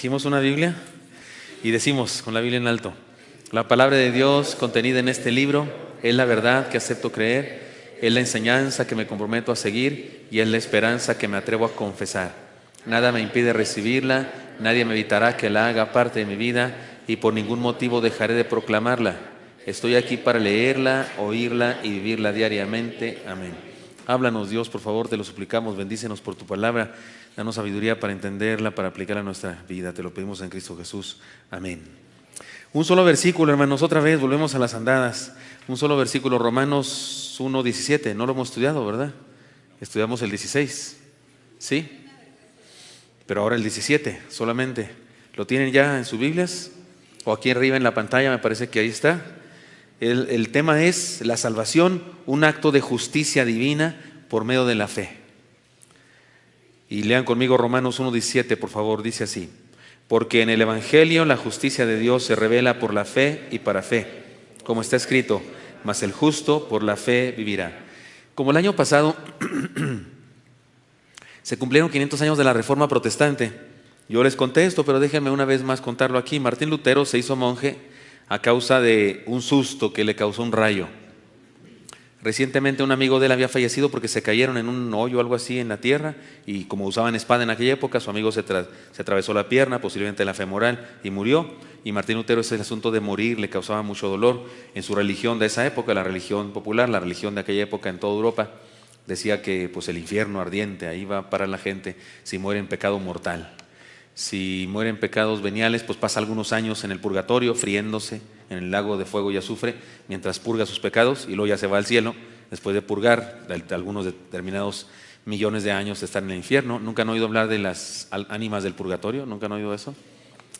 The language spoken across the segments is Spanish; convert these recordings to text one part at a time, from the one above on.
Trajimos una Biblia y decimos con la Biblia en alto: la palabra de Dios contenida en este libro es la verdad que acepto creer, es la enseñanza que me comprometo a seguir y es la esperanza que me atrevo a confesar. Nada me impide recibirla, nadie me evitará que la haga parte de mi vida y por ningún motivo dejaré de proclamarla. Estoy aquí para leerla, oírla y vivirla diariamente. Amén. Háblanos, Dios, por favor, te lo suplicamos, bendícenos por tu palabra, danos sabiduría para entenderla, para aplicarla a nuestra vida, te lo pedimos en Cristo Jesús. Amén. Un solo versículo, hermanos, otra vez volvemos a las andadas. Un solo versículo, Romanos 1:17, no lo hemos estudiado, ¿verdad? Estudiamos el 16, ¿sí? Pero ahora el 17 solamente. ¿Lo tienen ya en sus Biblias? O aquí arriba en la pantalla, me parece que ahí está. El tema es la salvación, un acto de justicia divina por medio de la fe. Y lean conmigo Romanos 1:17, por favor, dice así: porque en el Evangelio la justicia de Dios se revela por la fe y para fe, como está escrito, mas el justo por la fe vivirá. Como el año pasado se cumplieron 500 años de la Reforma Protestante, yo les conté esto, pero déjenme una vez más contarlo aquí. Martín Lutero se hizo monje a causa de un susto que le causó un rayo. Recientemente un amigo de él había fallecido porque se cayeron en un hoyo o algo así en la tierra, y como usaban espada en aquella época, su amigo se atravesó la pierna, posiblemente la femoral, y murió. Y Martín Lutero, ese asunto de morir le causaba mucho dolor. En su religión de esa época, la religión popular, la religión de aquella época en toda Europa, decía que pues el infierno ardiente, ahí va para la gente si muere en pecado mortal. Si muere en pecados veniales, pues pasa algunos años en el purgatorio, friéndose en el lago de fuego y azufre, mientras purga sus pecados, y luego ya se va al cielo, después de purgar algunos determinados millones de años de estar en el infierno. ¿Nunca han oído hablar de las ánimas del purgatorio? ¿Nunca han oído eso?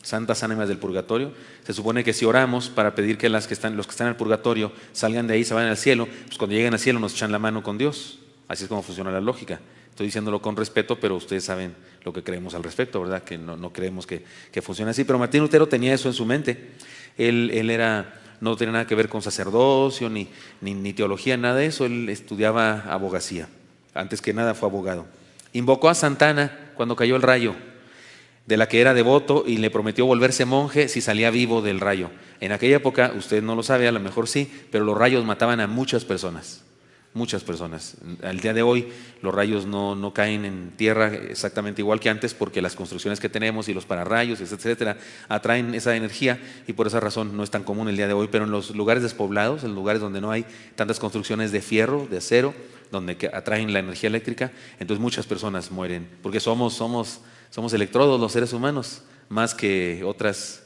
Santas ánimas del purgatorio. Se supone que si oramos para pedir que los que están en el purgatorio salgan de ahí, se vayan al cielo, pues cuando lleguen al cielo nos echan la mano con Dios. Así es como funciona la lógica. Estoy diciéndolo con respeto, pero ustedes saben lo que creemos al respecto, ¿verdad? Que no creemos que funcione así. Pero Martín Lutero tenía eso en su mente. Él no tenía nada que ver con sacerdocio, ni teología, nada de eso. Él estudiaba abogacía. Antes que nada fue abogado. Invocó a Santa Ana cuando cayó el rayo, de la que era devoto, y le prometió volverse monje si salía vivo del rayo. En aquella época, usted no lo sabe, a lo mejor sí, pero los rayos mataban a muchas personas. Muchas personas. Al día de hoy los rayos no caen en tierra exactamente igual que antes, porque las construcciones que tenemos y los pararrayos, etcétera, atraen esa energía, y por esa razón no es tan común el día de hoy. Pero en los lugares despoblados, en lugares donde no hay tantas construcciones de fierro, de acero, donde atraen la energía eléctrica, entonces muchas personas mueren, porque somos electrodos los seres humanos, más que otras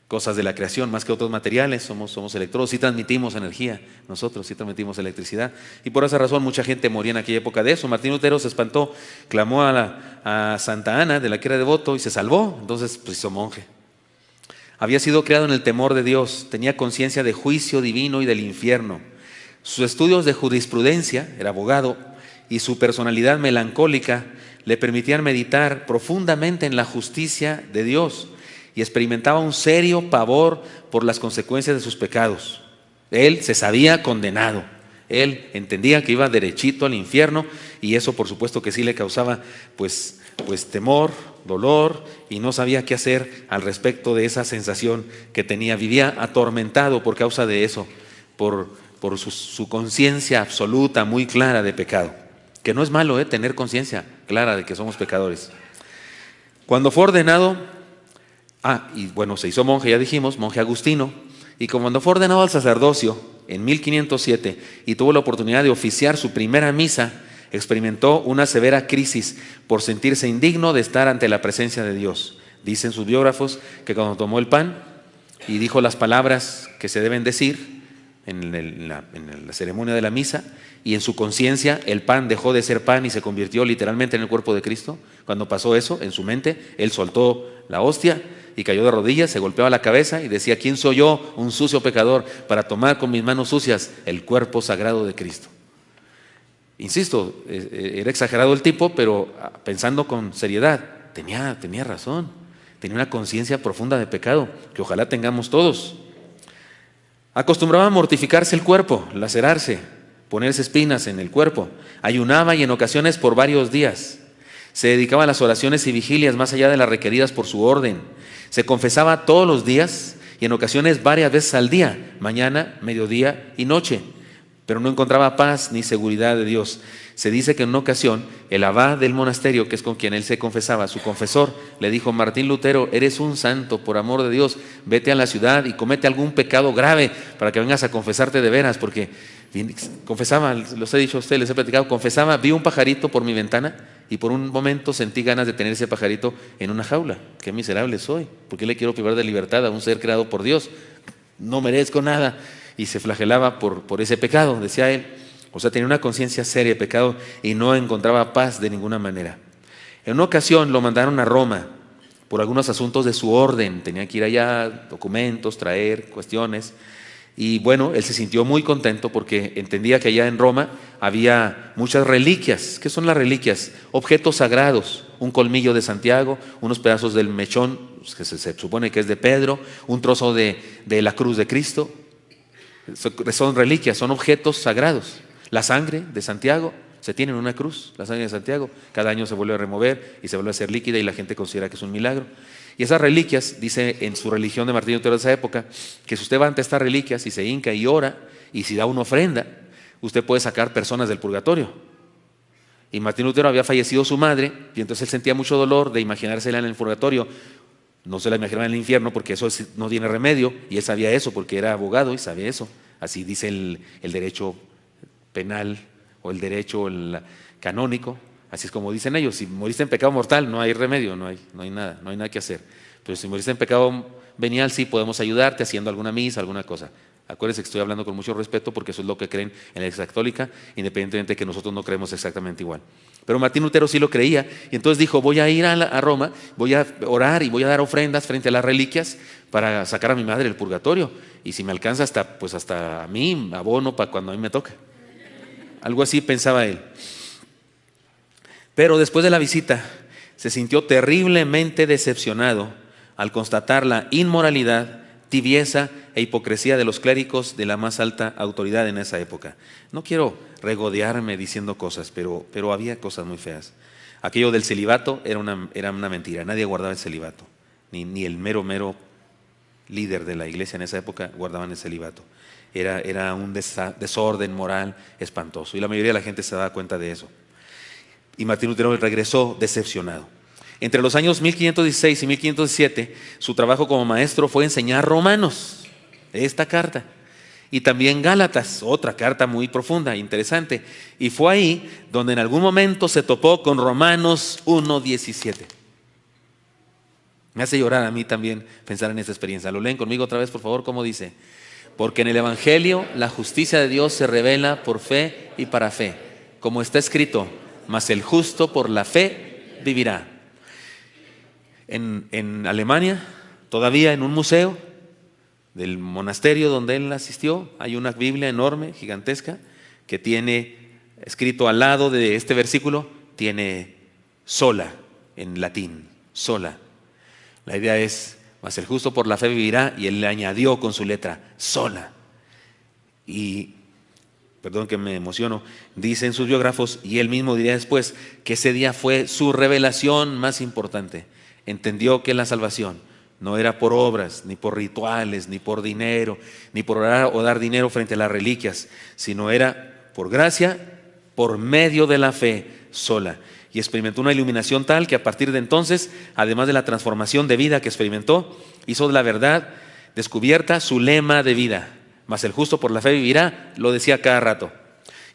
cosas de la creación, más que otros materiales. Somos electrodos, sí transmitimos energía, nosotros sí transmitimos electricidad, y por esa razón mucha gente moría en aquella época de eso. Martín Lutero se espantó, clamó a Santa Ana, de la que era devoto, y se salvó. Entonces pues hizo monje. Había sido criado en el temor de Dios, tenía conciencia de juicio divino y del infierno. Sus estudios de jurisprudencia, era abogado, y su personalidad melancólica le permitían meditar profundamente en la justicia de Dios, y experimentaba un serio pavor por las consecuencias de sus pecados. Él se sabía condenado, él entendía que iba derechito al infierno, y eso por supuesto que sí le causaba pues temor, dolor, y no sabía qué hacer al respecto de esa sensación que tenía. Vivía atormentado por causa de eso, por su conciencia absoluta, muy clara de pecado, que no es malo tener conciencia clara de que somos pecadores. Cuando fue ordenado, se hizo monje, ya dijimos, monje agustino, y cuando fue ordenado al sacerdocio en 1507 y tuvo la oportunidad de oficiar su primera misa, experimentó una severa crisis por sentirse indigno de estar ante la presencia de Dios. Dicen sus biógrafos que cuando tomó el pan y dijo las palabras que se deben decir en la ceremonia de la misa, y en su conciencia el pan dejó de ser pan y se convirtió literalmente en el cuerpo de Cristo. Cuando pasó eso en su mente, él soltó la hostia y cayó de rodillas, se golpeaba la cabeza y decía: ¿quién soy yo, un sucio pecador, para tomar con mis manos sucias el cuerpo sagrado de Cristo? Insisto, era exagerado el tipo, pero pensando con seriedad, tenía razón, tenía una conciencia profunda de pecado, que ojalá tengamos todos. Acostumbraba a mortificarse el cuerpo, lacerarse, ponerse espinas en el cuerpo. Ayunaba, y en ocasiones por varios días. Se dedicaba a las oraciones y vigilias más allá de las requeridas por su orden. Se confesaba todos los días y en ocasiones varias veces al día, mañana, mediodía y noche, pero no encontraba paz ni seguridad de Dios. Se dice que en una ocasión el abad del monasterio, que es con quien él se confesaba, su confesor, le dijo: Martín Lutero, eres un santo, por amor de Dios, vete a la ciudad y comete algún pecado grave para que vengas a confesarte de veras, porque confesaba, los he dicho a ustedes, les he platicado, confesaba, vi un pajarito por mi ventana y por un momento sentí ganas de tener ese pajarito en una jaula. Qué miserable soy, ¿por qué le quiero privar de libertad a un ser creado por Dios? No merezco nada. Y se flagelaba por ese pecado, decía él. O sea, tenía una conciencia seria de pecado y no encontraba paz de ninguna manera. En una ocasión lo mandaron a Roma por algunos asuntos de su orden. Tenía que ir allá, documentos, traer cuestiones. Y bueno, él se sintió muy contento porque entendía que allá en Roma había muchas reliquias. ¿Qué son las reliquias? Objetos sagrados. Un colmillo de Santiago, unos pedazos del mechón, que se supone que es de Pedro, un trozo de la cruz de Cristo. Son reliquias, son objetos sagrados. La sangre de Santiago se tiene en una cruz, la sangre de Santiago. Cada año se vuelve a remover y se vuelve a hacer líquida y la gente considera que es un milagro. Y esas reliquias, dice en su religión de Martín Lutero de esa época, que si usted va ante estas reliquias y se hinca y ora y si da una ofrenda, usted puede sacar personas del purgatorio. Y Martín Lutero había fallecido su madre y entonces él sentía mucho dolor de imaginársela en el purgatorio. No se la imaginaba en el infierno porque eso no tiene remedio, y él sabía eso porque era abogado y sabía eso. Así dice el derecho penal o el derecho canónico. Así es como dicen ellos: si moriste en pecado mortal no hay remedio, no hay nada que hacer. Pero si moriste en pecado venial, sí podemos ayudarte haciendo alguna misa, alguna cosa. Acuérdense que estoy hablando con mucho respeto porque eso es lo que creen en la Iglesia Católica, independientemente de que nosotros no creemos exactamente igual. Pero Martín Lutero sí lo creía y entonces dijo: voy a ir a Roma, voy a orar y voy a dar ofrendas frente a las reliquias para sacar a mi madre del purgatorio, y si me alcanza hasta a mí, abono para cuando a mí me toca. Algo así pensaba él. Pero después de la visita se sintió terriblemente decepcionado al constatar la inmoralidad, tibieza e hipocresía de los clérigos de la más alta autoridad en esa época. No quiero regodearme diciendo cosas, pero había cosas muy feas. Aquello del celibato era una mentira. Nadie guardaba el celibato, ni el mero líder de la iglesia en esa época guardaban el celibato. Era un desorden moral espantoso y la mayoría de la gente se daba cuenta de eso. Y Martín Lutero regresó decepcionado. Entre los años 1516 y 1517, su trabajo como maestro fue enseñar Romanos, esta carta, y también Gálatas, otra carta muy profunda, interesante. Y fue ahí donde en algún momento se topó con Romanos 1:17. Me hace llorar a mí también pensar en esta experiencia. ¿Lo leen conmigo otra vez, por favor? ¿Cómo dice? Porque en el Evangelio la justicia de Dios se revela por fe y para fe, como está escrito: mas el justo por la fe vivirá. En Alemania, todavía en un museo del monasterio donde él asistió, hay una Biblia enorme, gigantesca, que tiene escrito al lado de este versículo, tiene sola en latín, sola. La idea es: mas el justo por la fe vivirá, y él le añadió con su letra, sola. Y, perdón que me emociono, dicen sus biógrafos, y él mismo diría después, que ese día fue su revelación más importante. Entendió que la salvación no era por obras, ni por rituales, ni por dinero, ni por orar o dar dinero frente a las reliquias, sino era por gracia, por medio de la fe sola. Y experimentó una iluminación tal que a partir de entonces, además de la transformación de vida que experimentó, hizo de la verdad descubierta su lema de vida: mas el justo por la fe vivirá, lo decía cada rato.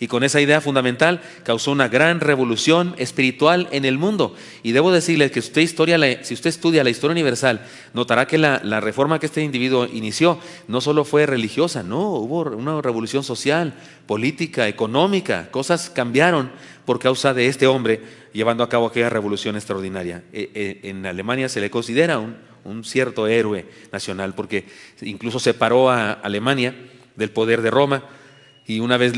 Y con esa idea fundamental causó una gran revolución espiritual en el mundo. Y debo decirles que si usted estudia la historia universal, notará que la reforma que este individuo inició no solo fue religiosa, no, hubo una revolución social, política, económica. Cosas cambiaron por causa de este hombre llevando a cabo aquella revolución extraordinaria. En Alemania se le considera un cierto héroe nacional, porque incluso separó a Alemania del poder de Roma. Y una vez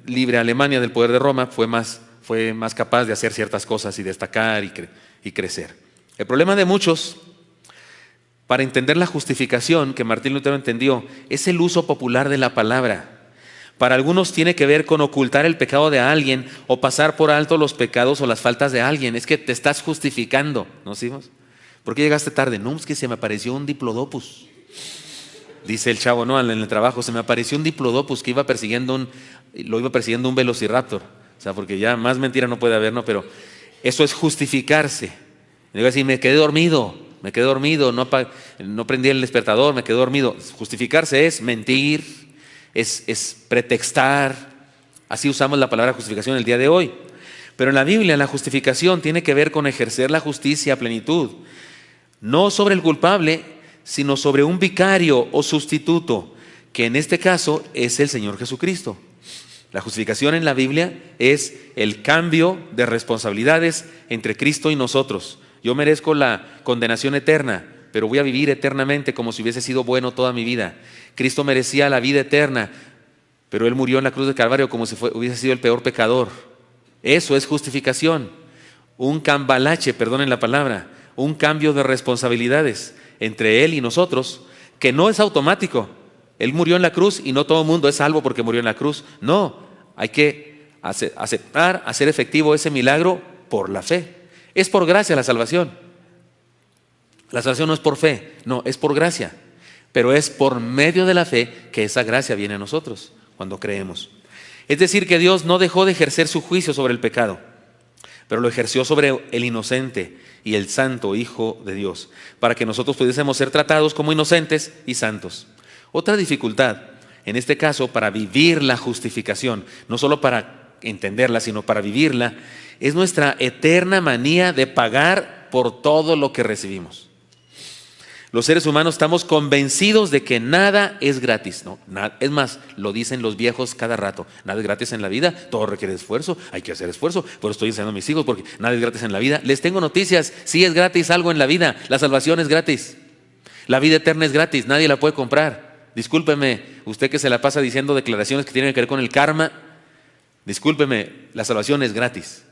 libre Alemania del poder de Roma, fue más capaz de hacer ciertas cosas y destacar y crecer. El problema de muchos, para entender la justificación que Martín Lutero entendió, es el uso popular de la palabra. Para algunos tiene que ver con ocultar el pecado de alguien o pasar por alto los pecados o las faltas de alguien. Es que te estás justificando, ¿no decimos? ¿Por qué llegaste tarde? No, es que se me apareció un diplodocus. Dice el chavo, no, en el trabajo, se me apareció un diplodocus que lo iba persiguiendo un velociraptor. O sea, porque ya más mentira no puede haber, ¿no? Pero eso es justificarse. Le digo así, me quedé dormido, no prendí el despertador, me quedé dormido. Justificarse es mentir, es pretextar. Así usamos la palabra justificación el día de hoy. Pero en la Biblia la justificación tiene que ver con ejercer la justicia a plenitud. No sobre el culpable, sino sobre un vicario o sustituto, que en este caso es el Señor Jesucristo. La justificación en la Biblia es el cambio de responsabilidades entre Cristo y nosotros. Yo merezco la condenación eterna, pero voy a vivir eternamente como si hubiese sido bueno toda mi vida. Cristo merecía la vida eterna, pero Él murió en la cruz del Calvario como si hubiese sido el peor pecador. Eso es justificación. Un cambalache, perdonen la palabra, un cambio de responsabilidades entre Él y nosotros, que no es automático. Él murió en la cruz y no todo el mundo es salvo porque murió en la cruz. No, hay que aceptar, hacer efectivo ese milagro por la fe. Es por gracia la salvación. La salvación no es por fe, no, es por gracia. Pero es por medio de la fe que esa gracia viene a nosotros cuando creemos. Es decir, que Dios no dejó de ejercer su juicio sobre el pecado, pero lo ejerció sobre el inocente y el santo Hijo de Dios, para que nosotros pudiésemos ser tratados como inocentes y santos. Otra dificultad, en este caso, para vivir la justificación, no solo para entenderla, sino para vivirla, es nuestra eterna manía de pagar por todo lo que recibimos. Los seres humanos estamos convencidos de que nada es gratis. No, nada, es más, lo dicen los viejos cada rato. Nada es gratis en la vida, todo requiere esfuerzo, hay que hacer esfuerzo. Por eso estoy enseñando a mis hijos, porque nada es gratis en la vida. Les tengo noticias, sí es gratis algo en la vida. La salvación es gratis. La vida eterna es gratis, nadie la puede comprar. Discúlpeme, usted que se la pasa diciendo declaraciones que tienen que ver con el karma, discúlpeme, la salvación es gratis.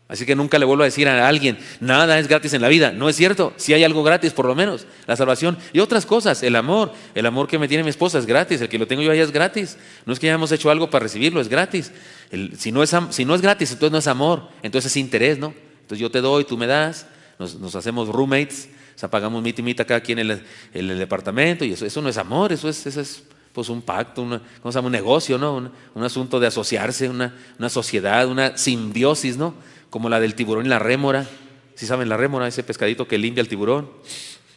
Así que nunca le vuelvo a decir a alguien, nada es gratis en la vida. No es cierto, si hay algo gratis por lo menos, la salvación y otras cosas, el amor que me tiene mi esposa es gratis, el que lo tengo yo allá es gratis. No es que hayamos hecho algo para recibirlo, es gratis. Si no es gratis, entonces no es amor, entonces es interés, ¿no? Entonces yo te doy, tú me das, nos hacemos roommates, o sea, pagamos mitad y mitad cada quien en el departamento y eso no es amor, eso es pues un pacto, un negocio, ¿no? Un asunto de asociarse, una sociedad, una simbiosis, ¿no? Como la del tiburón y la rémora. ¿Sí saben la rémora? Ese pescadito que limpia al tiburón.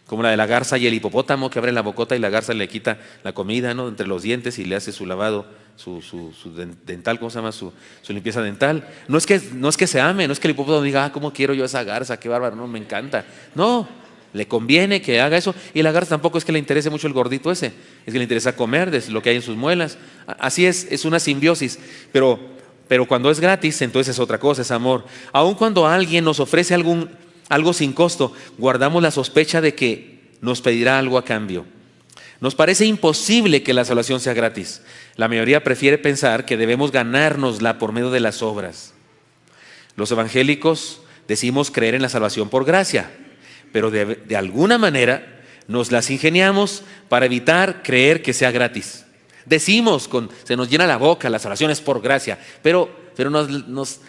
Como la de la garza y el hipopótamo, que abre la bocota y la garza le quita la comida, ¿no? Entre los dientes y le hace su lavado, su dental, ¿cómo se llama? Su limpieza dental. No es que se ame, no es que el hipopótamo diga, ¿cómo quiero yo esa garza? Qué bárbaro, no, me encanta. No, le conviene que haga eso. Y la garza tampoco es que le interese mucho el gordito ese, es que le interesa comer de lo que hay en sus muelas. Así es una simbiosis. Pero cuando es gratis, entonces es otra cosa, es amor. Aun cuando alguien nos ofrece algo sin costo, guardamos la sospecha de que nos pedirá algo a cambio. Nos parece imposible que la salvación sea gratis. La mayoría prefiere pensar que debemos ganárnosla por medio de las obras. Los evangélicos decimos creer en la salvación por gracia, pero de alguna manera nos las ingeniamos para evitar creer que sea gratis. Decimos, se nos llena la boca, la salvación es por gracia, pero nos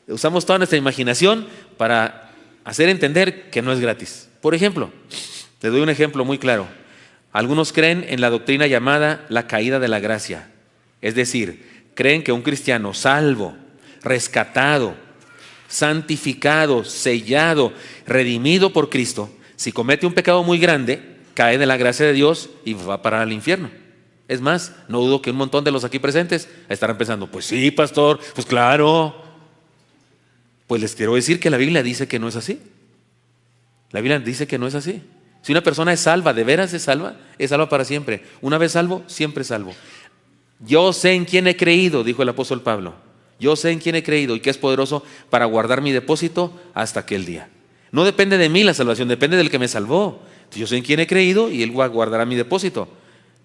usamos toda nuestra imaginación para hacer entender que no es gratis. Por ejemplo, te doy un ejemplo muy claro. Algunos creen en la doctrina llamada la caída de la gracia. Es decir, creen que un cristiano salvo, rescatado, santificado, sellado, redimido por Cristo, si comete un pecado muy grande, cae de la gracia de Dios y va a parar al infierno. Es más, no dudo que un montón de los aquí presentes estarán pensando, pues sí, pastor, pues claro. Pues les quiero decir que la Biblia dice que no es así. La Biblia dice que no es así. Si una persona es salva, de veras es salva para siempre. Una vez salvo, siempre salvo. Yo sé en quién he creído, dijo el apóstol Pablo. Yo sé en quién he creído y que es poderoso para guardar mi depósito hasta aquel día. No depende de mí la salvación, depende del que me salvó. Yo sé en quién he creído y Él guardará mi depósito.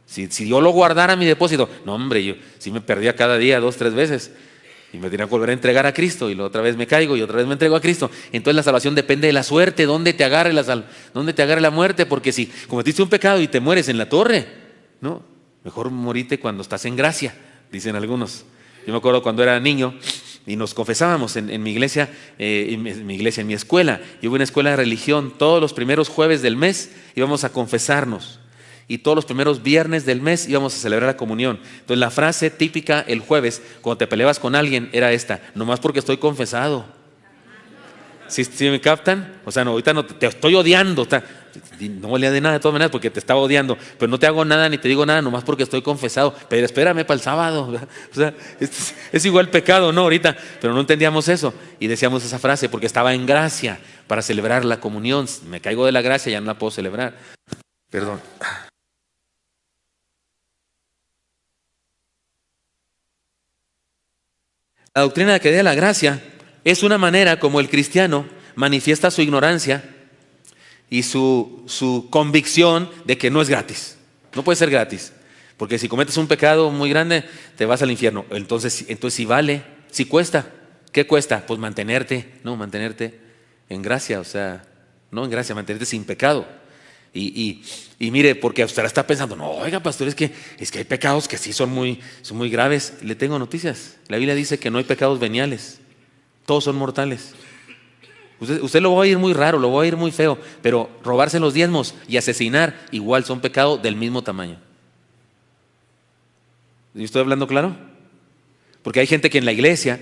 Si yo lo guardara mi depósito, no hombre, yo si me perdía cada día 2, 3 veces y me tenía que volver a entregar a Cristo y la otra vez me caigo y otra vez me entrego a Cristo. Entonces la salvación depende de la suerte, dónde te agarre la muerte, porque si cometiste un pecado y te mueres en la torre, ¿no? Mejor morirte cuando estás en gracia, dicen algunos. Yo me acuerdo cuando era niño y nos confesábamos en mi iglesia, en mi escuela. Yo hubo una escuela de religión, todos los primeros jueves del mes íbamos a confesarnos. Y todos los primeros viernes del mes íbamos a celebrar la comunión. Entonces la frase típica el jueves, cuando te peleabas con alguien, era esta: nomás porque estoy confesado. ¿Sí me captan? O sea, no, ahorita no te estoy odiando. No valía de nada de todas maneras porque te estaba odiando. Pero no te hago nada ni te digo nada nomás porque estoy confesado. Pero espérame para el sábado. O sea, es igual pecado, ¿no? Ahorita. Pero no entendíamos eso. Y decíamos esa frase porque estaba en gracia para celebrar la comunión. Me caigo de la gracia, ya no la puedo celebrar. Perdón. La doctrina de la caída de la gracia es una manera como el cristiano manifiesta su ignorancia y su convicción de que no es gratis. No puede ser gratis. Porque si cometes un pecado muy grande, te vas al infierno. Entonces sí vale, sí cuesta. ¿Qué cuesta? Pues mantenerte en gracia, o sea, no en gracia, mantenerte sin pecado. Y mire, porque usted está pensando, no, oiga, pastor, es que hay pecados que sí son muy graves. Le tengo noticias. La Biblia dice que no hay pecados veniales. Todos son mortales. Usted lo va a oír muy raro, lo va a oír muy feo, pero robarse los diezmos y asesinar igual son pecados del mismo tamaño. ¿Y estoy hablando claro? Porque hay gente que en la iglesia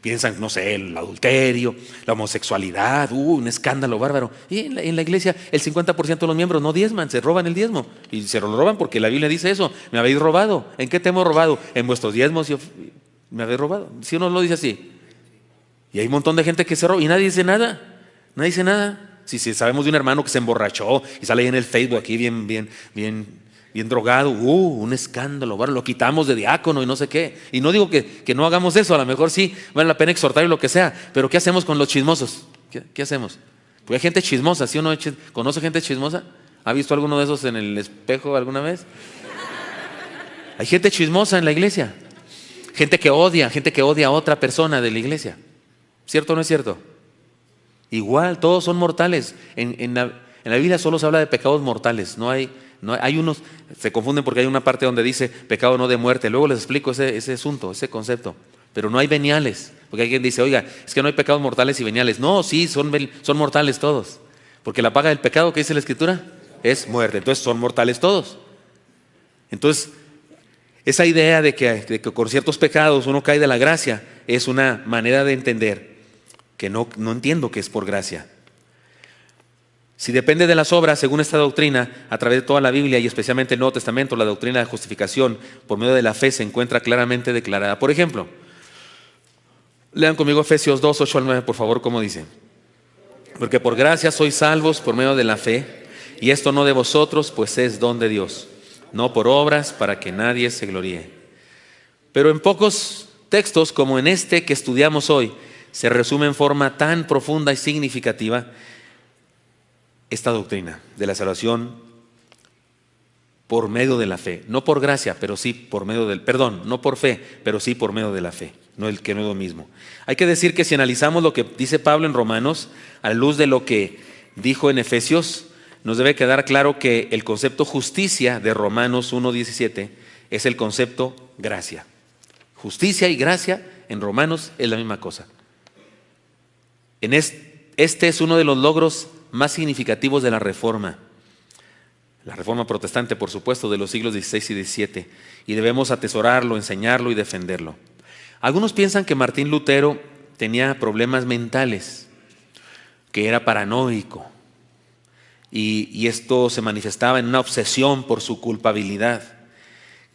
piensan, no sé, el adulterio, la homosexualidad, un escándalo bárbaro. Y en la iglesia el 50% de los miembros no diezman, se roban el diezmo. Y se lo roban porque la Biblia dice eso. Me habéis robado. ¿En qué te hemos robado? En vuestros diezmos me habéis robado. Si uno lo dice así. Y hay un montón de gente que se roba y nadie dice nada. Nadie dice nada. Si sabemos de un hermano que se emborrachó y sale ahí en el Facebook aquí bien drogado, un escándalo, bueno, lo quitamos de diácono y no sé qué. Y no digo que no hagamos eso, a lo mejor sí, vale la pena exhortar y lo que sea, pero ¿qué hacemos con los chismosos? ¿Qué hacemos? Porque hay gente chismosa, ¿sí uno conoce gente chismosa? ¿Ha visto alguno de esos en el espejo alguna vez? Hay gente chismosa en la iglesia, gente que odia a otra persona de la iglesia. ¿Cierto o no es cierto? Igual, todos son mortales. En la Biblia solo se habla de pecados mortales, hay unos, se confunden porque hay una parte donde dice pecado no de muerte. Luego les explico ese asunto, ese concepto. Pero no hay veniales. Porque alguien dice, oiga, es que no hay pecados mortales y veniales. No, sí, son mortales todos. Porque la paga del pecado, ¿qué dice la Escritura? Es muerte. Entonces son mortales todos. Entonces, esa idea de que con ciertos pecados uno cae de la gracia es una manera de entender que no entiendo que es por gracia. Si depende de las obras, según esta doctrina, a través de toda la Biblia y especialmente el Nuevo Testamento, la doctrina de justificación por medio de la fe se encuentra claramente declarada. Por ejemplo, lean conmigo Efesios 2, 8 al 9, por favor, ¿cómo dice? Porque por gracia sois salvos por medio de la fe, y esto no de vosotros, pues es don de Dios, no por obras para que nadie se gloríe. Pero en pocos textos como en este que estudiamos hoy, se resume en forma tan profunda y significativa esta doctrina de la salvación por medio de la fe, no por gracia, pero sí por medio no por fe, pero sí por medio de la fe, no es lo mismo. Hay que decir que si analizamos lo que dice Pablo en Romanos, a la luz de lo que dijo en Efesios, nos debe quedar claro que el concepto justicia de Romanos 1:17 es el concepto gracia. Justicia y gracia en Romanos es la misma cosa. Este es uno de los logros más significativos de la Reforma protestante, por supuesto, de los siglos XVI y XVII, y debemos atesorarlo, enseñarlo y defenderlo. Algunos piensan que Martín Lutero tenía problemas mentales, que era paranoico, y esto se manifestaba en una obsesión por su culpabilidad.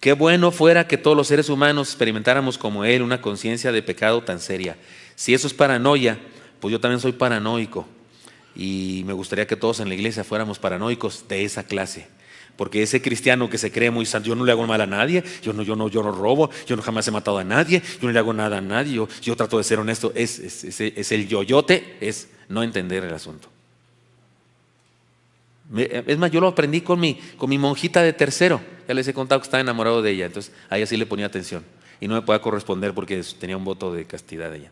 Qué bueno fuera que todos los seres humanos experimentáramos como él una conciencia de pecado tan seria. Si eso es paranoia, pues yo también soy paranoico. Y me gustaría que todos en la iglesia fuéramos paranoicos de esa clase. Porque ese cristiano que se cree muy santo, yo no le hago mal a nadie, yo no robo, yo no jamás he matado a nadie, yo no le hago nada a nadie, yo trato de ser honesto. Es el yoyote, es no entender el asunto. Es más, yo lo aprendí con mi monjita de tercero. Ya les he contado que estaba enamorado de ella, entonces a ella sí le ponía atención. Y no me podía corresponder porque tenía un voto de castidad de ella.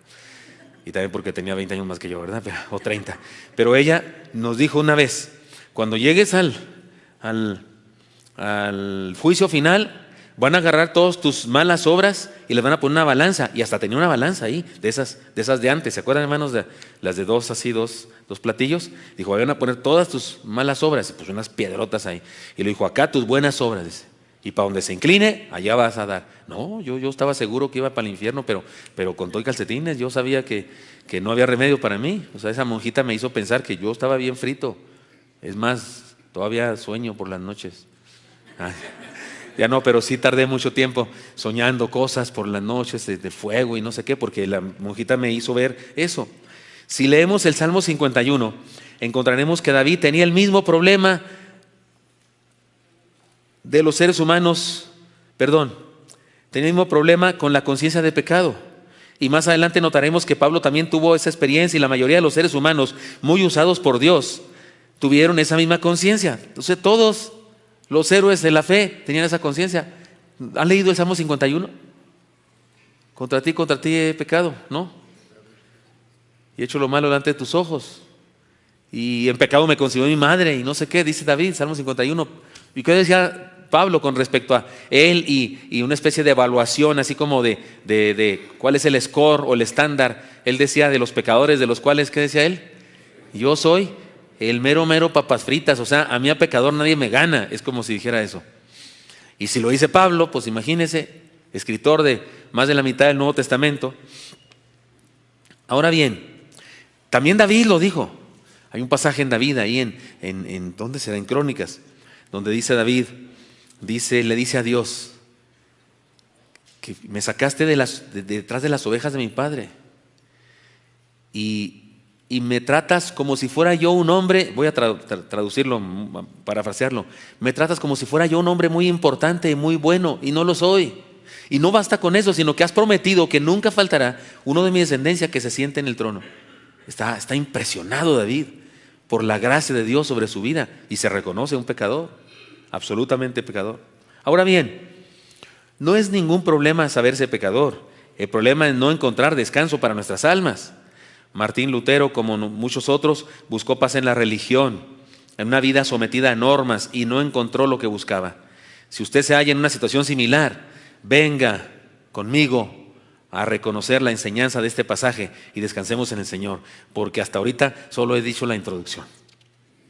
Y también porque tenía 20 años más que yo, ¿verdad? O 30. Pero ella nos dijo una vez, cuando llegues al al juicio final, van a agarrar todas tus malas obras y les van a poner una balanza. Y hasta tenía una balanza ahí, de esas de antes. ¿Se acuerdan, hermanos, de las de dos platillos? Dijo, van a poner todas tus malas obras. Y puso unas piedrotas ahí. Y le dijo, acá tus buenas obras, dice. Y para donde se incline, allá vas a dar. No, yo estaba seguro que iba para el infierno, pero con todo y calcetines, yo sabía que no había remedio para mí. O sea, esa monjita me hizo pensar que yo estaba bien frito. Es más, todavía sueño por las noches. Ay, ya no, pero sí tardé mucho tiempo soñando cosas por las noches de fuego y no sé qué, porque la monjita me hizo ver eso. Si leemos el Salmo 51, encontraremos que David tenía el mismo problema de los seres humanos, tenía el mismo problema con la conciencia de pecado. Y más adelante notaremos que Pablo también tuvo esa experiencia, y la mayoría de los seres humanos, muy usados por Dios, tuvieron esa misma conciencia. Entonces todos los héroes de la fe tenían esa conciencia. ¿Han leído el Salmo 51? Contra ti he pecado, ¿no? Y he hecho lo malo delante de tus ojos. Y en pecado me concibió mi madre, y no sé qué, dice David, Salmo 51. ¿Y qué decía Pablo con respecto a él y una especie de evaluación, así como de cuál es el score o el estándar? Él decía de los pecadores, de los cuales, ¿qué decía él? Yo soy el mero papas fritas, o sea, a mí a pecador nadie me gana, es como si dijera eso. Y si lo dice Pablo, pues imagínese, escritor de más de la mitad del Nuevo Testamento. Ahora bien, también David lo dijo. Hay un pasaje en David ahí en ¿dónde será? En Crónicas, donde dice David, le dice a Dios, que me sacaste detrás de las ovejas de mi padre y me tratas como si fuera yo un hombre, voy a traducirlo, parafrasearlo, me tratas como si fuera yo un hombre muy importante y muy bueno, y no lo soy. Y no basta con eso, sino que has prometido que nunca faltará uno de mi descendencia que se siente en el trono. Está impresionado David por la gracia de Dios sobre su vida, y se reconoce un pecador, absolutamente pecador. Ahora bien, no es ningún problema saberse pecador. El problema es no encontrar descanso para nuestras almas. Martín Lutero, como muchos otros, buscó paz en la religión, en una vida sometida a normas, y no encontró lo que buscaba. Si usted se halla en una situación similar, venga conmigo a reconocer la enseñanza de este pasaje y descansemos en el Señor, porque hasta ahorita solo he dicho la introducción.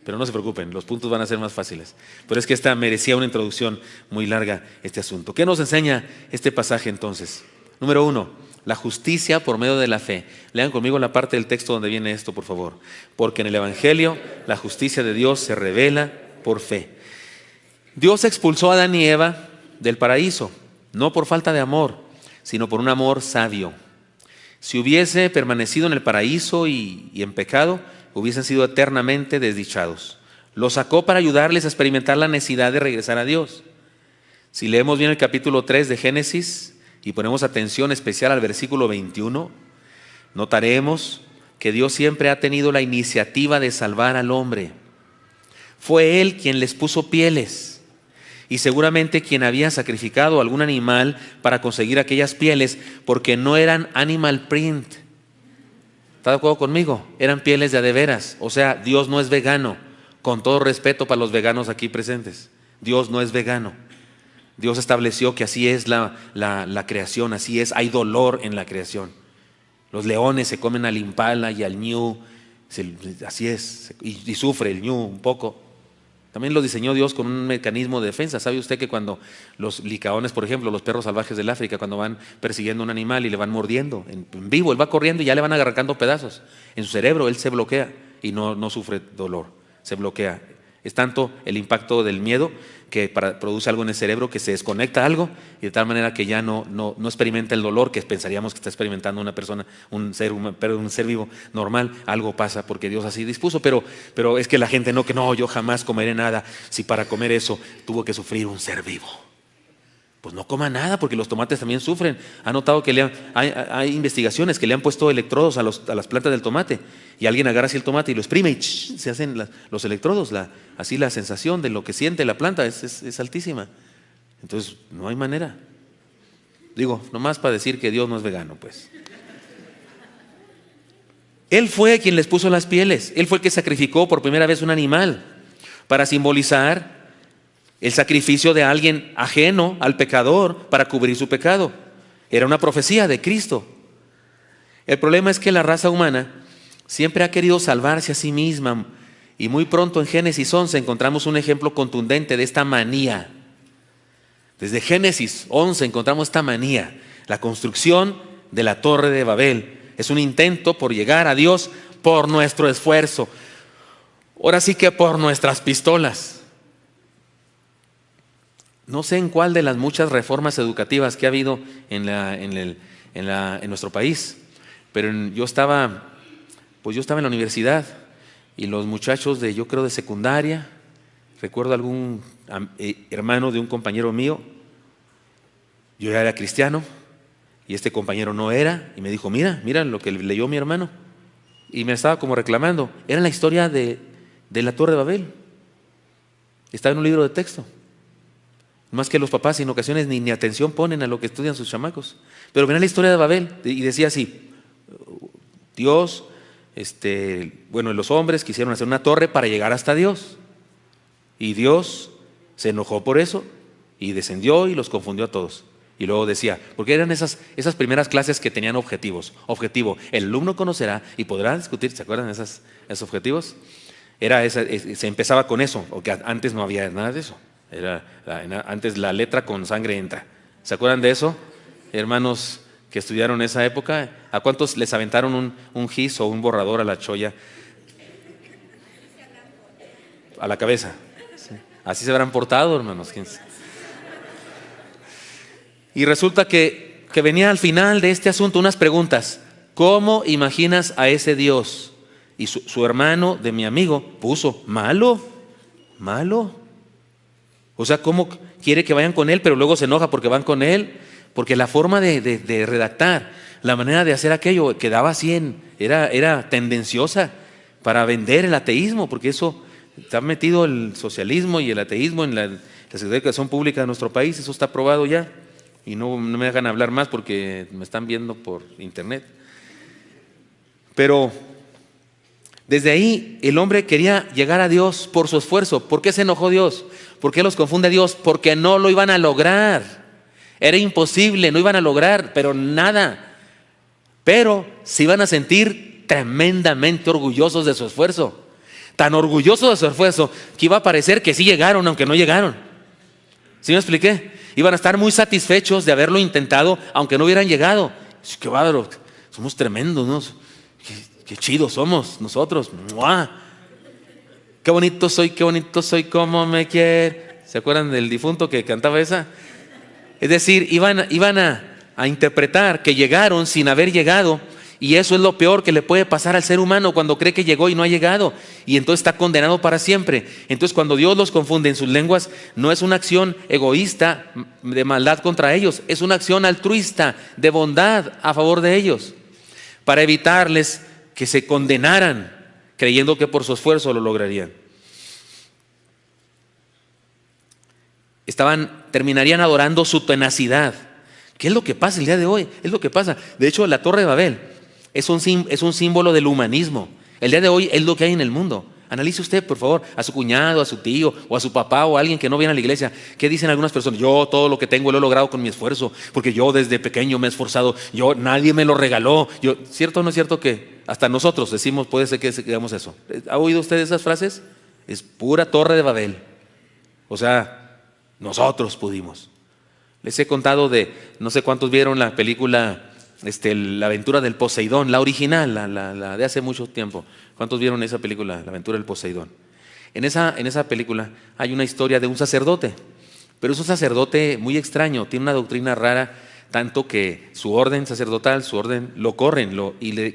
Pero no se preocupen, los puntos van a ser más fáciles. Pero es que esta merecía una introducción muy larga, este asunto. ¿Qué nos enseña este pasaje entonces? Número 1, la justicia por medio de la fe. Lean conmigo la parte del texto donde viene esto, por favor. Porque en el Evangelio la justicia de Dios se revela por fe. Dios expulsó a Adán y Eva del paraíso, no por falta de amor, sino por un amor sabio. Si hubiese permanecido en el paraíso y en pecado, hubiesen sido eternamente desdichados. Los sacó para ayudarles a experimentar la necesidad de regresar a Dios. Si leemos bien el capítulo 3 de Génesis y ponemos atención especial al versículo 21, notaremos que Dios siempre ha tenido la iniciativa de salvar al hombre. Fue Él quien les puso pieles, y seguramente quien había sacrificado algún animal para conseguir aquellas pieles, porque no eran animal print. ¿Está de acuerdo conmigo? Eran pieles de veras. O sea, Dios no es vegano. Con todo respeto para los veganos aquí presentes, Dios no es vegano. Dios estableció que así es la creación, así es, hay dolor en la creación. Los leones se comen al impala y al ñu, así es, y sufre el ñu un poco. También lo diseñó Dios con un mecanismo de defensa. ¿Sabe usted que cuando los licaones, por ejemplo, los perros salvajes del África, cuando van persiguiendo a un animal y le van mordiendo, en vivo, él va corriendo y ya le van arrancando pedazos? En su cerebro él se bloquea y no sufre dolor, se bloquea. Es tanto el impacto del miedo que produce algo en el cerebro que se desconecta algo, y de tal manera que ya no experimenta el dolor que pensaríamos que está experimentando una persona, un ser vivo normal. Algo pasa porque Dios así dispuso, pero es que la gente no, yo jamás comeré nada, si para comer eso tuvo que sufrir un ser vivo. Pues no coma nada, porque los tomates también sufren. ¿Ha notado que hay investigaciones que le han puesto electrodos a las plantas del tomate? Y alguien agarra así el tomate y lo exprime y se hacen los electrodos. Así la sensación de lo que siente la planta es altísima. Entonces no hay manera. Digo, nomás para decir que Dios no es vegano, pues. Él fue quien les puso las pieles. Él fue el que sacrificó por primera vez un animal para simbolizar el sacrificio de alguien ajeno al pecador para cubrir su pecado. Era una profecía de Cristo. El problema es que la raza humana siempre ha querido salvarse a sí misma, y muy pronto en Génesis 11 encontramos un ejemplo contundente de esta manía. Desde Génesis 11 encontramos esta manía. La construcción de la Torre de Babel es un intento por llegar a Dios por nuestro esfuerzo. Ahora sí que por nuestras pistolas. No sé en cuál de las muchas reformas educativas que ha habido en nuestro país, pero yo estaba en la universidad y los muchachos yo creo de secundaria, recuerdo algún hermano de un compañero mío, yo ya era cristiano y este compañero no era, y me dijo, mira lo que leyó mi hermano, y me estaba como reclamando. Era la historia de la Torre de Babel, estaba en un libro de texto. Más que los papás en ocasiones ni atención ponen a lo que estudian sus chamacos. Pero ven la historia de Babel y decía así: Dios, los hombres quisieron hacer una torre para llegar hasta Dios. Y Dios se enojó por eso y descendió y los confundió a todos. Y luego decía, porque eran esas primeras clases que tenían objetivos. Objetivo, el alumno conocerá y podrá discutir. ¿Se acuerdan de esos objetivos? Se empezaba con eso, porque antes no había nada de eso. Antes la letra con sangre entra. ¿Se acuerdan de eso? Hermanos que estudiaron esa época, ¿a cuántos les aventaron un gis o un borrador a la cholla? A la cabeza. Sí. Así se habrán portado, hermanos. Y resulta que venía al final de este asunto unas preguntas. ¿Cómo imaginas a ese Dios? Y su hermano de mi amigo puso, malo. O sea, ¿cómo quiere que vayan con él, pero luego se enoja porque van con él? Porque la forma de redactar, la manera de hacer aquello quedaba así, era tendenciosa para vender el ateísmo, porque eso está metido el socialismo y el ateísmo en la Secretaría de Educación Pública de nuestro país. Eso está aprobado ya, y no me dejan hablar más porque me están viendo por internet. Pero desde ahí el hombre quería llegar a Dios por su esfuerzo. ¿Por qué se enojó Dios? ¿Por qué los confunde Dios? Porque no lo iban a lograr. Era imposible, no iban a lograr, pero nada. Pero se iban a sentir tremendamente orgullosos de su esfuerzo. Tan orgullosos de su esfuerzo que iba a parecer que sí llegaron, aunque no llegaron. ¿Sí me expliqué? Iban a estar muy satisfechos de haberlo intentado, aunque no hubieran llegado. Qué bárbaro, somos tremendos, ¿no? Qué chidos somos nosotros. ¡Mua! Qué bonito soy, como me quiere. ¿Se acuerdan del difunto que cantaba esa? Es decir, iban a interpretar que llegaron sin haber llegado, y eso es lo peor que le puede pasar al ser humano cuando cree que llegó y no ha llegado, y entonces está condenado para siempre. Entonces, cuando Dios los confunde en sus lenguas, no es una acción egoísta de maldad contra ellos, es una acción altruista de bondad a favor de ellos, para evitarles que se condenaran creyendo que por su esfuerzo lo lograrían. Terminarían adorando su tenacidad. ¿Qué es lo que pasa el día de hoy? Es lo que pasa. De hecho, la Torre de Babel es un símbolo del humanismo. El día de hoy es lo que hay en el mundo. Analice usted, por favor, a su cuñado, a su tío, o a su papá, o a alguien que no viene a la iglesia. ¿Qué dicen algunas personas? Yo todo lo que tengo lo he logrado con mi esfuerzo, porque yo desde pequeño me he esforzado. Nadie me lo regaló. ¿Cierto o no es cierto que hasta nosotros decimos, puede ser que digamos eso? ¿Ha oído usted esas frases? Es pura Torre de Babel. O sea, nosotros pudimos. Les he contado no sé cuántos vieron la película La aventura del Poseidón, la original, la de hace mucho tiempo. ¿Cuántos vieron esa película, La aventura del Poseidón? En esa película hay una historia de un sacerdote, pero es un sacerdote muy extraño, tiene una doctrina rara, tanto que su orden sacerdotal, lo corren,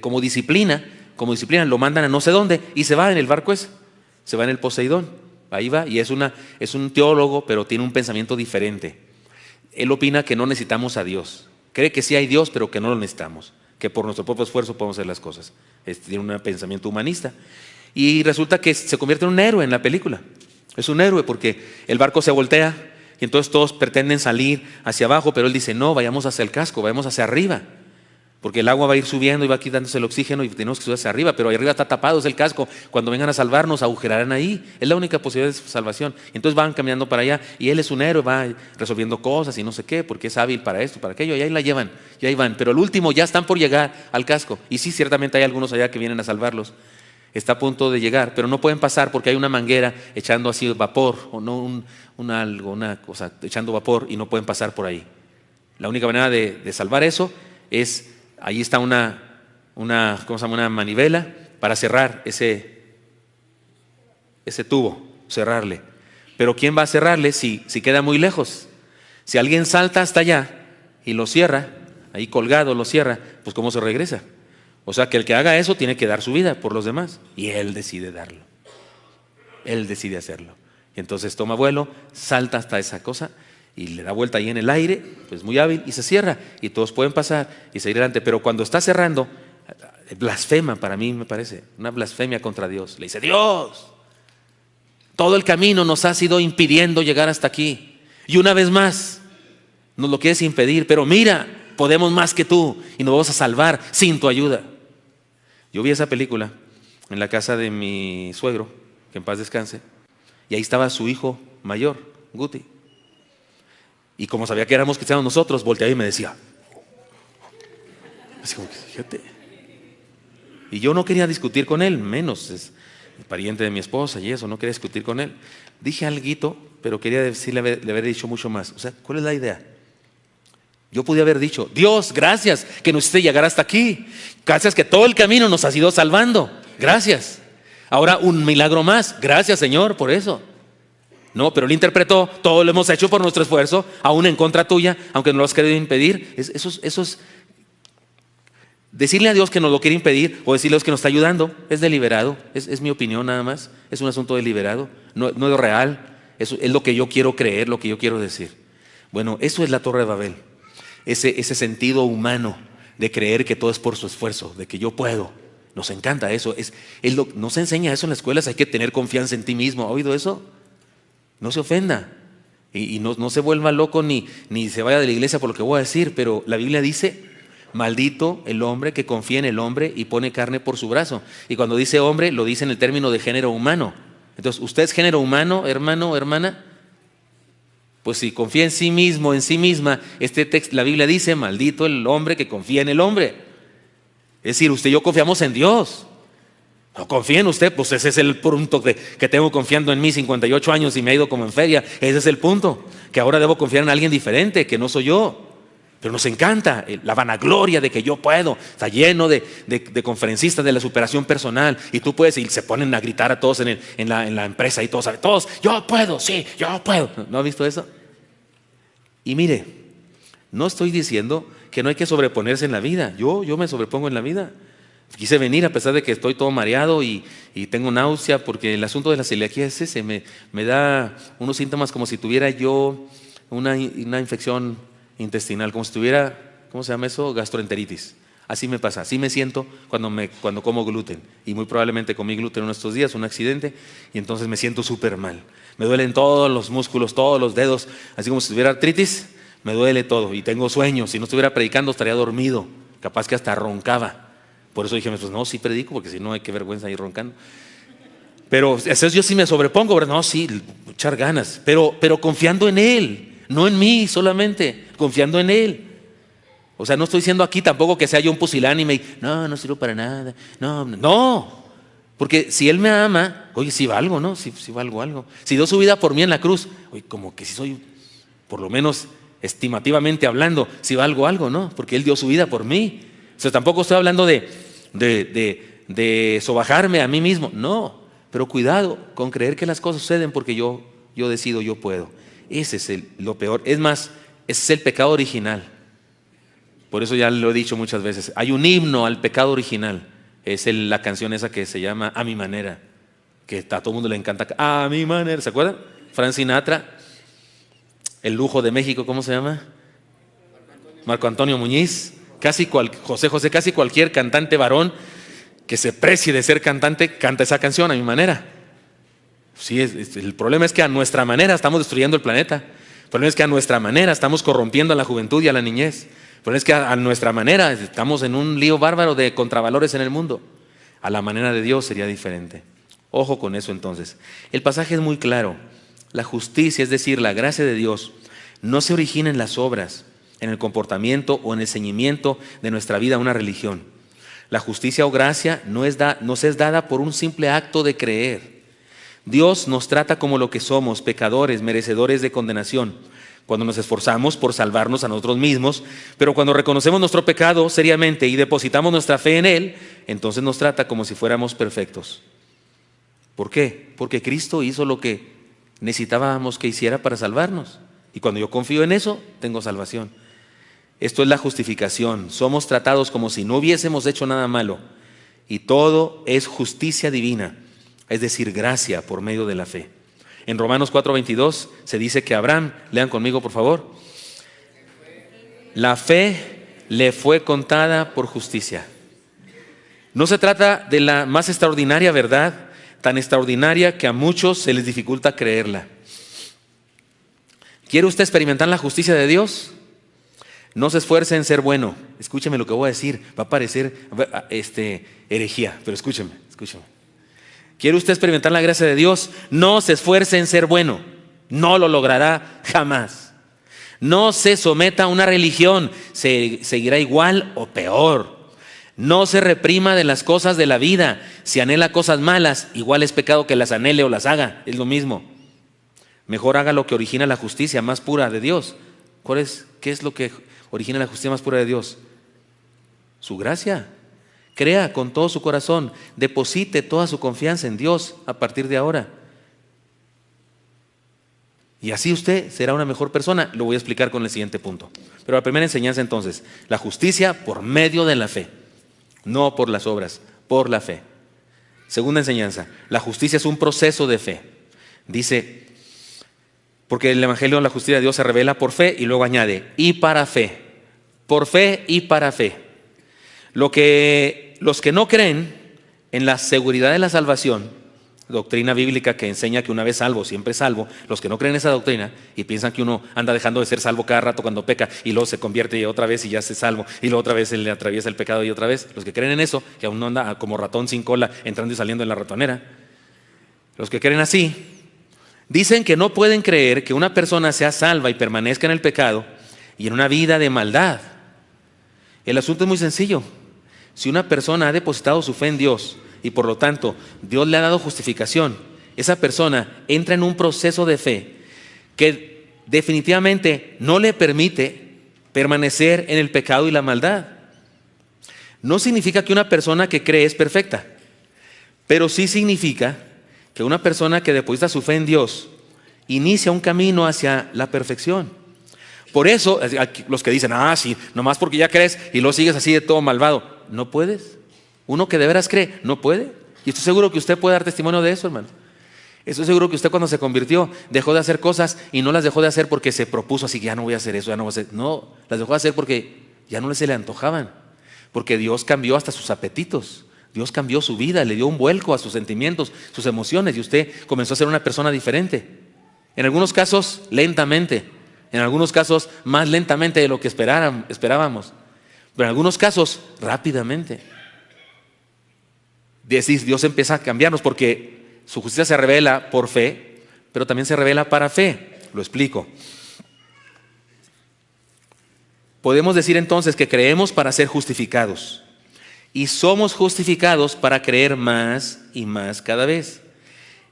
como disciplina lo mandan a no sé dónde, y se va en el barco ese, se va en el Poseidón, ahí va, y es un teólogo, pero tiene un pensamiento diferente. Él opina que no necesitamos a Dios. Cree que sí hay Dios, pero que no lo necesitamos, que por nuestro propio esfuerzo podemos hacer las cosas. Tiene un pensamiento humanista. Y resulta que se convierte en un héroe en la película. Es un héroe porque el barco se voltea y entonces todos pretenden salir hacia abajo, pero él dice, no, vayamos hacia el casco, vayamos hacia arriba. porque el agua va a ir subiendo y va quitándose el oxígeno y tenemos que subir hacia arriba, pero ahí arriba está tapado, es el casco. Cuando vengan a salvarnos, agujerarán ahí. Es la única posibilidad de salvación. Entonces van caminando para allá y él es un héroe, va resolviendo cosas y no sé qué, porque es hábil para esto, para aquello, y ahí la llevan, y ahí van. Pero el último ya están por llegar al casco. Y sí, ciertamente hay algunos allá que vienen a salvarlos. Está a punto de llegar, pero no pueden pasar porque hay una manguera echando así vapor, o no una cosa echando vapor, y no pueden pasar por ahí. La única manera de salvar eso es, ahí está una manivela para cerrar ese tubo, cerrarle. Pero ¿quién va a cerrarle si queda muy lejos? Si alguien salta hasta allá y lo cierra, ahí colgado lo cierra, pues ¿cómo se regresa? O sea que el que haga eso tiene que dar su vida por los demás, y él decide darlo. Él decide hacerlo. Y entonces toma vuelo, salta hasta esa cosa y le da vuelta ahí en el aire, pues muy hábil, y se cierra, y todos pueden pasar y seguir adelante. Pero cuando está cerrando, blasfema, para mí me parece, una blasfemia contra Dios. Le dice: Dios, todo el camino nos has ido impidiendo llegar hasta aquí, y una vez más nos lo quieres impedir, pero mira, podemos más que tú y nos vamos a salvar sin tu ayuda. Yo vi esa película en la casa de mi suegro, que en paz descanse, y ahí estaba su hijo mayor, Guti. Y como sabía que éramos cristianos nosotros, volteaba y me decía, así como que, fíjate. Y yo no quería discutir con él, menos, es pariente de mi esposa y eso, no quería discutir con él. Dije alguito, pero quería decirle, le haber dicho mucho más. O sea, ¿cuál es la idea? Yo podía haber dicho: Dios, gracias que nos hiciste llegar hasta aquí. Gracias que todo el camino nos has ido salvando. Gracias. Ahora un milagro más. Gracias, Señor, por eso. No, pero él interpretó: todo lo hemos hecho por nuestro esfuerzo, aún en contra tuya, aunque no lo has querido impedir. Eso es decirle a Dios que nos lo quiere impedir, o decirle a Dios que nos está ayudando. Es deliberado, es mi opinión nada más. Es un asunto deliberado, no es real. Eso es lo que yo quiero creer, lo que yo quiero decir. Bueno, eso es la Torre de Babel. Ese sentido humano de creer que todo es por su esfuerzo, de que yo puedo. Nos encanta eso. No se enseña eso en las escuelas. Hay que tener confianza en ti mismo. ¿Ha oído eso? No se ofenda y no se vuelva loco ni se vaya de la iglesia por lo que voy a decir, pero la Biblia dice: maldito el hombre que confía en el hombre y pone carne por su brazo. Y cuando dice hombre, lo dice en el término de género humano. Entonces, ¿usted es género humano, hermano, hermana? Pues si confía en sí mismo, en sí misma, la Biblia dice: maldito el hombre que confía en el hombre. Es decir, usted y yo confiamos en Dios. No confía en usted, pues ese es el punto que tengo confiando en mí 58 años y me ha ido como en feria. Ese es el punto, que ahora debo confiar en alguien diferente, que no soy yo. Pero nos encanta la vanagloria de que yo puedo. Está lleno de conferencistas de la superación personal, y tú puedes, y se ponen a gritar a todos en la empresa, y todos saben, todos, yo puedo, sí, yo puedo. ¿No ha visto eso? Y mire, no estoy diciendo que no hay que sobreponerse en la vida. Yo me sobrepongo en la vida. Quise venir a pesar de que estoy todo mareado y tengo náusea, porque el asunto de la celiaquía es ese, me da unos síntomas como si tuviera yo una infección intestinal, como si tuviera, ¿cómo se llama eso? Gastroenteritis. Así me pasa, así me siento cuando como gluten, y muy probablemente comí gluten en estos días, un accidente, y entonces me siento súper mal. Me duelen todos los músculos, todos los dedos, así como si tuviera artritis, me duele todo, y tengo sueños. Si no estuviera predicando estaría dormido, capaz que hasta roncaba. Por eso dije, pues no, sí predico, porque si no hay que vergüenza ir roncando. Pero eso yo sí me sobrepongo, ¿verdad? No, sí, echar ganas, pero confiando en Él. No en mí solamente, confiando en Él. O sea, no estoy diciendo aquí tampoco que sea yo un pusilánime y no sirvo para nada. No, porque si Él me ama, oye, si valgo, ¿no? Si valgo algo. Si dio su vida por mí en la cruz, oye, como que si soy, por lo menos estimativamente hablando, si valgo algo, ¿no? Porque Él dio su vida por mí. O sea, tampoco estoy hablando de sobajarme a mí mismo, no. Pero cuidado con creer que las cosas suceden porque yo decido, yo puedo. Ese es lo peor. Es más, ese es el pecado original. Por eso ya lo he dicho muchas veces. Hay un himno al pecado original. Es la canción esa que se llama A Mi Manera, que a todo el mundo le encanta. A mi manera, ¿se acuerdan? Frank Sinatra. El lujo de México, ¿cómo se llama? Marco Antonio Muñiz. Casi cualquier cantante varón que se precie de ser cantante canta esa canción, A Mi Manera. Sí, el problema es que a nuestra manera estamos destruyendo el planeta. El problema es que a nuestra manera estamos corrompiendo a la juventud y a la niñez. Pero es que a nuestra manera, estamos en un lío bárbaro de contravalores en el mundo. A la manera de Dios sería diferente. Ojo con eso entonces. El pasaje es muy claro. La justicia, es decir, la gracia de Dios, no se origina en las obras, en el comportamiento o en el ceñimiento de nuestra vida a una religión. La justicia o gracia nos es dada por un simple acto de creer. Dios nos trata como lo que somos, pecadores, merecedores de condenación, cuando nos esforzamos por salvarnos a nosotros mismos, pero cuando reconocemos nuestro pecado seriamente y depositamos nuestra fe en Él, entonces nos trata como si fuéramos perfectos. ¿Por qué? Porque Cristo hizo lo que necesitábamos que hiciera para salvarnos. Y cuando yo confío en eso, tengo salvación. Esto es la justificación. Somos tratados como si no hubiésemos hecho nada malo. Y todo es justicia divina, es decir, gracia por medio de la fe. En Romanos 4:22 se dice que Abraham, lean conmigo por favor, la fe le fue contada por justicia. No se trata de la más extraordinaria verdad, tan extraordinaria que a muchos se les dificulta creerla. ¿Quiere usted experimentar la justicia de Dios? No se esfuerce en ser bueno. Escúcheme lo que voy a decir. Va a parecer herejía, pero escúcheme. ¿Quiere usted experimentar la gracia de Dios? No se esfuerce en ser bueno. No lo logrará jamás. No se someta a una religión. Seguirá igual o peor. No se reprima de las cosas de la vida. Si anhela cosas malas, igual es pecado que las anhele o las haga. Es lo mismo. Mejor haga lo que origina la justicia más pura de Dios. ¿Qué es lo que origina la justicia más pura de Dios? Su gracia. Crea con todo su corazón. Deposite toda su confianza en Dios a partir de ahora. Y así usted será una mejor persona. Lo voy a explicar con el siguiente punto. Pero la primera enseñanza entonces, la justicia por medio de la fe. No por las obras, por la fe. Segunda enseñanza, la justicia es un proceso de fe. Dice, porque el Evangelio de la justicia de Dios se revela por fe y luego añade, y para fe. Por fe y para fe. Los que no creen en la seguridad de la salvación, doctrina bíblica que enseña que una vez salvo, siempre salvo, los que no creen en esa doctrina y piensan que uno anda dejando de ser salvo cada rato cuando peca y luego se convierte y otra vez y ya se salvo y luego otra vez se le atraviesa el pecado y otra vez, los que creen en eso, que aún no anda como ratón sin cola entrando y saliendo en la ratonera, los que creen así, dicen que no pueden creer que una persona sea salva y permanezca en el pecado y en una vida de maldad. El asunto es muy sencillo. Si una persona ha depositado su fe en Dios y por lo tanto Dios le ha dado justificación, esa persona entra en un proceso de fe que definitivamente no le permite permanecer en el pecado y la maldad. No significa que una persona que cree es perfecta, pero sí significa que una persona que deposita su fe en Dios inicia un camino hacia la perfección. Por eso, los que dicen, sí, nomás porque ya crees y luego sigues así de todo malvado. No puedes. Uno que de veras cree, no puede. Y estoy seguro que usted puede dar testimonio de eso, hermano. Estoy seguro que usted cuando se convirtió dejó de hacer cosas y no las dejó de hacer porque se propuso así que ya no voy a hacer eso, ya no voy a hacer. No, las dejó de hacer porque ya no se le antojaban. Porque Dios cambió hasta sus apetitos. Dios cambió su vida, le dio un vuelco a sus sentimientos, sus emociones y usted comenzó a ser una persona diferente. En algunos casos lentamente, en algunos casos más lentamente de lo que esperábamos, pero en algunos casos rápidamente. Dios empieza a cambiarnos porque su justicia se revela por fe, pero también se revela para fe. Lo explico. Podemos decir entonces que creemos para ser justificados y somos justificados para creer más y más cada vez.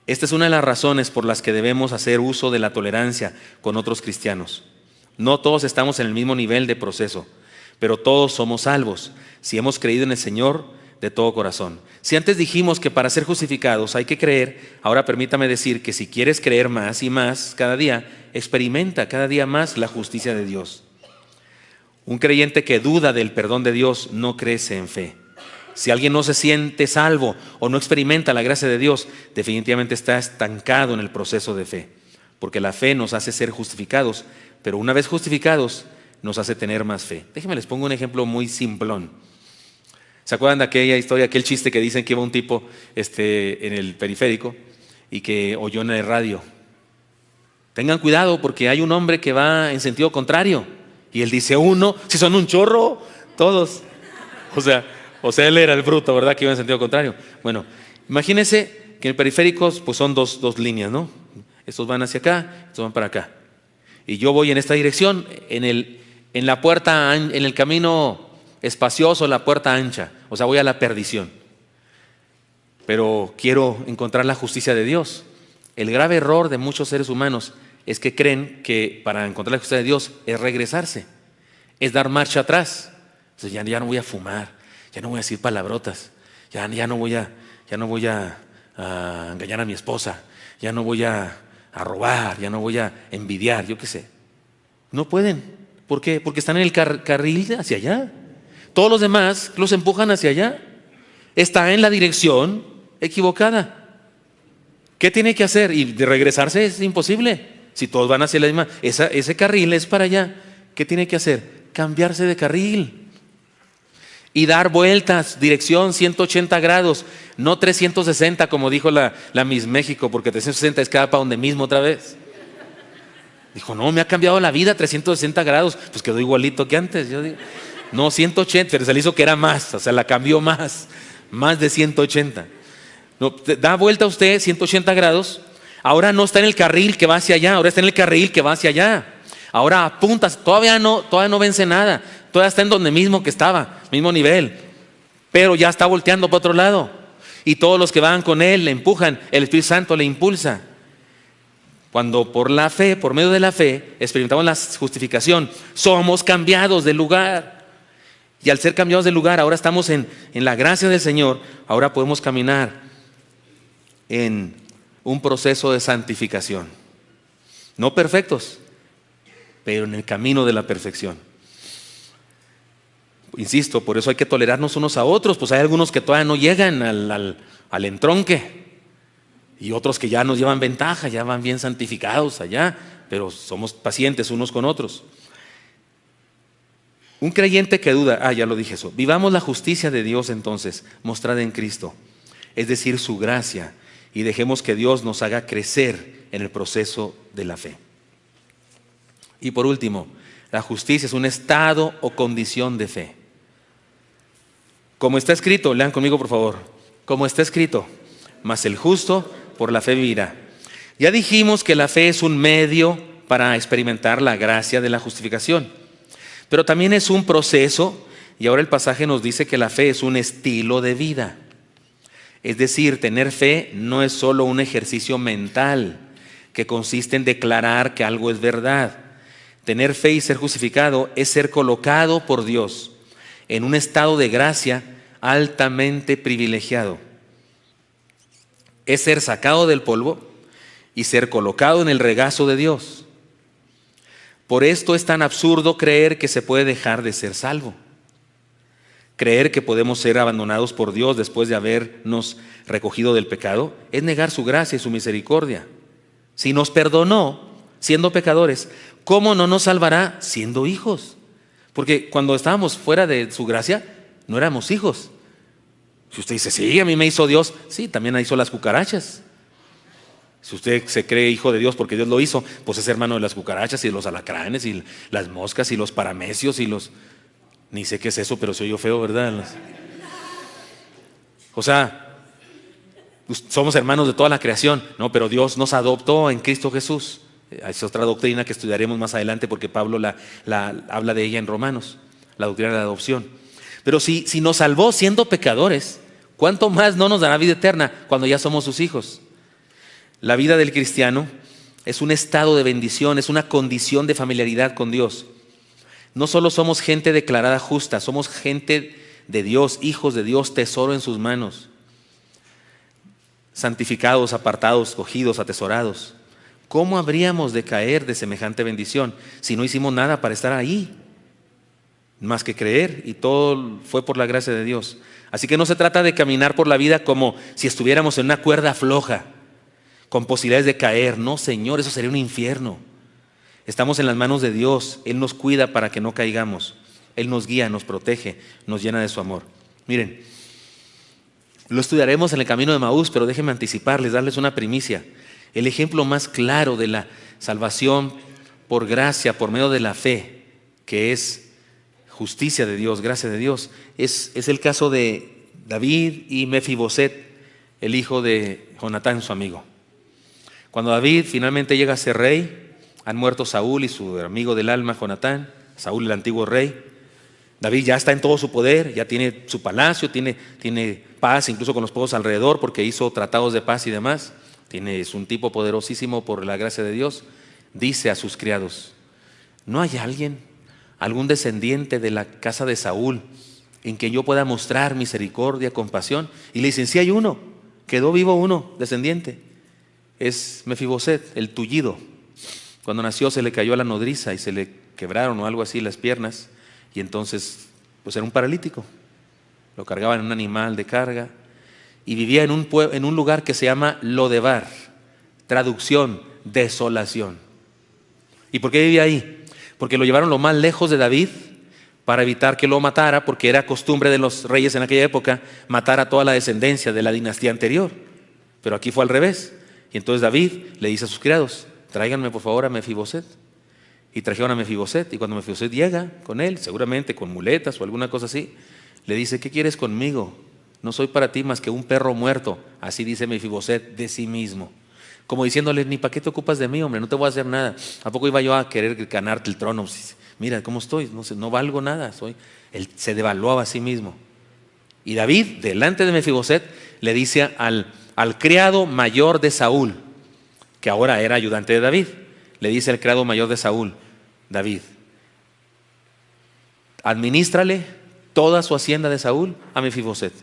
Esta es una de las razones por las que debemos hacer uso de la tolerancia con otros cristianos. No todos estamos en el mismo nivel de proceso, pero todos somos salvos si hemos creído en el Señor de todo corazón. Si antes dijimos que para ser justificados hay que creer, ahora permítame decir que si quieres creer más y más cada día, experimenta cada día más la justicia de Dios. Un creyente que duda del perdón de Dios no crece en fe. Si alguien no se siente salvo o no experimenta la gracia de Dios, definitivamente está estancado en el proceso de fe, porque la fe nos hace ser justificados, pero una vez justificados nos hace tener más fe. Déjenme les pongo un ejemplo muy simplón. ¿Se acuerdan de aquella historia, aquel chiste que dicen que iba un tipo en el periférico y que oyó en el radio? Tengan cuidado porque hay un hombre que va en sentido contrario Y él dice, uno, si son un chorro, todos. O sea, él era el bruto, ¿verdad? Que iba en sentido contrario. Bueno, imagínense que en periféricos pues son dos líneas, ¿no? Estos van hacia acá, estos van para acá. Y yo voy en esta dirección, en la puerta, en el camino espacioso, la puerta ancha. O sea, voy a la perdición. Pero quiero encontrar la justicia de Dios. El grave error de muchos seres humanos es que creen que para encontrar la justicia de Dios es regresarse, es dar marcha atrás. Entonces ya no voy a fumar, ya no voy a decir palabrotas, ya no voy a engañar a mi esposa, ya no voy a robar, ya no voy a envidiar, yo qué sé. No pueden. ¿Por qué? Porque están en el carril hacia allá. Todos los demás los empujan hacia allá. Está en la dirección equivocada. ¿Qué tiene que hacer? Y de regresarse es imposible. Si todos van hacia la misma, ese carril es para allá. ¿Qué tiene que hacer? Cambiarse de carril y dar vueltas, dirección 180 grados, no 360 como dijo la Miss México, porque 360 es cada para donde mismo otra vez. Dijo, no, me ha cambiado la vida 360 grados, pues quedó igualito que antes. Yo digo, no, 180, pero se le hizo que era más, o sea, la cambió más de 180. No, da vuelta usted 180 grados, ahora no está en el carril que va hacia allá, ahora está en el carril que va hacia allá. Ahora apuntas, todavía no vence nada, todavía está en donde mismo que estaba, mismo nivel, pero ya está volteando para otro lado. Y todos los que van con él le empujan, el Espíritu Santo le impulsa. Cuando por la fe, por medio de la fe, experimentamos la justificación, somos cambiados de lugar. Y al ser cambiados de lugar, ahora estamos en la gracia del Señor, ahora podemos caminar en un proceso de santificación. No perfectos, pero en el camino de la perfección. Insisto, por eso hay que tolerarnos unos a otros, pues hay algunos que todavía no llegan al entronque y otros que ya nos llevan ventaja, ya van bien santificados allá, pero somos pacientes unos con otros. Un creyente que duda, ya lo dije eso, vivamos la justicia de Dios entonces, mostrada en Cristo, es decir, su gracia, y dejemos que Dios nos haga crecer en el proceso de la fe. Y por último, la justicia es un estado o condición de fe. Como está escrito, lean conmigo por favor, como está escrito, mas el justo por la fe vivirá. Ya dijimos que la fe es un medio para experimentar la gracia de la justificación, pero también es un proceso, y ahora el pasaje nos dice que la fe es un estilo de vida. Es decir, tener fe no es solo un ejercicio mental que consiste en declarar que algo es verdad. Tener fe y ser justificado es ser colocado por Dios en un estado de gracia altamente privilegiado. Es ser sacado del polvo y ser colocado en el regazo de Dios. Por esto es tan absurdo creer que se puede dejar de ser salvo. Creer que podemos ser abandonados por Dios después de habernos recogido del pecado es negar su gracia y su misericordia. Si nos perdonó siendo pecadores, ¿cómo no nos salvará siendo hijos? Porque cuando estábamos fuera de su gracia, no éramos hijos. Si usted dice, sí, a mí me hizo Dios, sí, también hizo las cucarachas. Si usted se cree hijo de Dios porque Dios lo hizo, pues es hermano de las cucarachas y de los alacranes y las moscas y los paramecios y los... Ni sé qué es eso, pero se oyó feo, ¿verdad? O sea, somos hermanos de toda la creación. No, pero Dios nos adoptó en Cristo Jesús. Es otra doctrina que estudiaremos más adelante porque Pablo habla de ella en Romanos, la doctrina de la adopción. Pero si nos salvó siendo pecadores, ¿cuánto más no nos dará vida eterna cuando ya somos sus hijos? La vida del cristiano es un estado de bendición, es una condición de familiaridad con Dios. No solo somos gente declarada justa, somos gente de Dios, hijos de Dios, tesoro en sus manos, santificados, apartados, escogidos, atesorados. ¿Cómo habríamos de caer de semejante bendición si no hicimos nada para estar ahí? Más que creer, y todo fue por la gracia de Dios. Así que no se trata de caminar por la vida como si estuviéramos en una cuerda floja, con posibilidades de caer. No, Señor, eso sería un infierno. Estamos en las manos de Dios, Él nos cuida para que no caigamos, Él nos guía, nos protege, nos llena de su amor. Miren, lo estudiaremos en el camino de Emaús, pero déjenme anticiparles, darles una primicia. El ejemplo más claro de la salvación por gracia, por medio de la fe, que es justicia de Dios, gracia de Dios. Es el caso de David y Mefiboset, el hijo de Jonatán, su amigo. Cuando David finalmente llega a ser rey, han muerto Saúl y su amigo del alma, Jonatán, Saúl el antiguo rey. David ya está en todo su poder, ya tiene su palacio, tiene paz incluso con los pueblos alrededor porque hizo tratados de paz y demás. Es un tipo poderosísimo por la gracia de Dios. Dice a sus criados: ¿no hay alguien, algún descendiente de la casa de Saúl en quien yo pueda mostrar misericordia, compasión? Y le dicen: sí hay uno, quedó vivo uno, descendiente. Es Mefiboset, el tullido. Cuando nació se le cayó a la nodriza y se le quebraron o algo así las piernas, y entonces pues era un paralítico. Lo cargaban en un animal de carga y vivía en un lugar que se llama Lodebar, traducción, desolación. ¿Y por qué vivía ahí? Porque lo llevaron lo más lejos de David para evitar que lo matara, porque era costumbre de los reyes en aquella época matar a toda la descendencia de la dinastía anterior. Pero aquí fue al revés. Y entonces David le dice a sus criados: tráiganme por favor a Mefiboset. Y trajeron a Mefiboset, y cuando Mefiboset llega con él, seguramente con muletas o alguna cosa así, le dice: ¿qué quieres conmigo? No soy para ti más que un perro muerto. Así dice Mefiboset de sí mismo, como diciéndole: ni para qué te ocupas de mí, hombre, no te voy a hacer nada. ¿A poco iba yo a querer ganarte el trono? Mira cómo estoy, no valgo nada. Él se devaluaba a sí mismo. Y David, delante de Mefiboset, le dice al criado mayor de Saúl, que ahora era ayudante de David, le dice al criado mayor de Saúl: David, administrale toda su hacienda de Saúl a Mefiboset.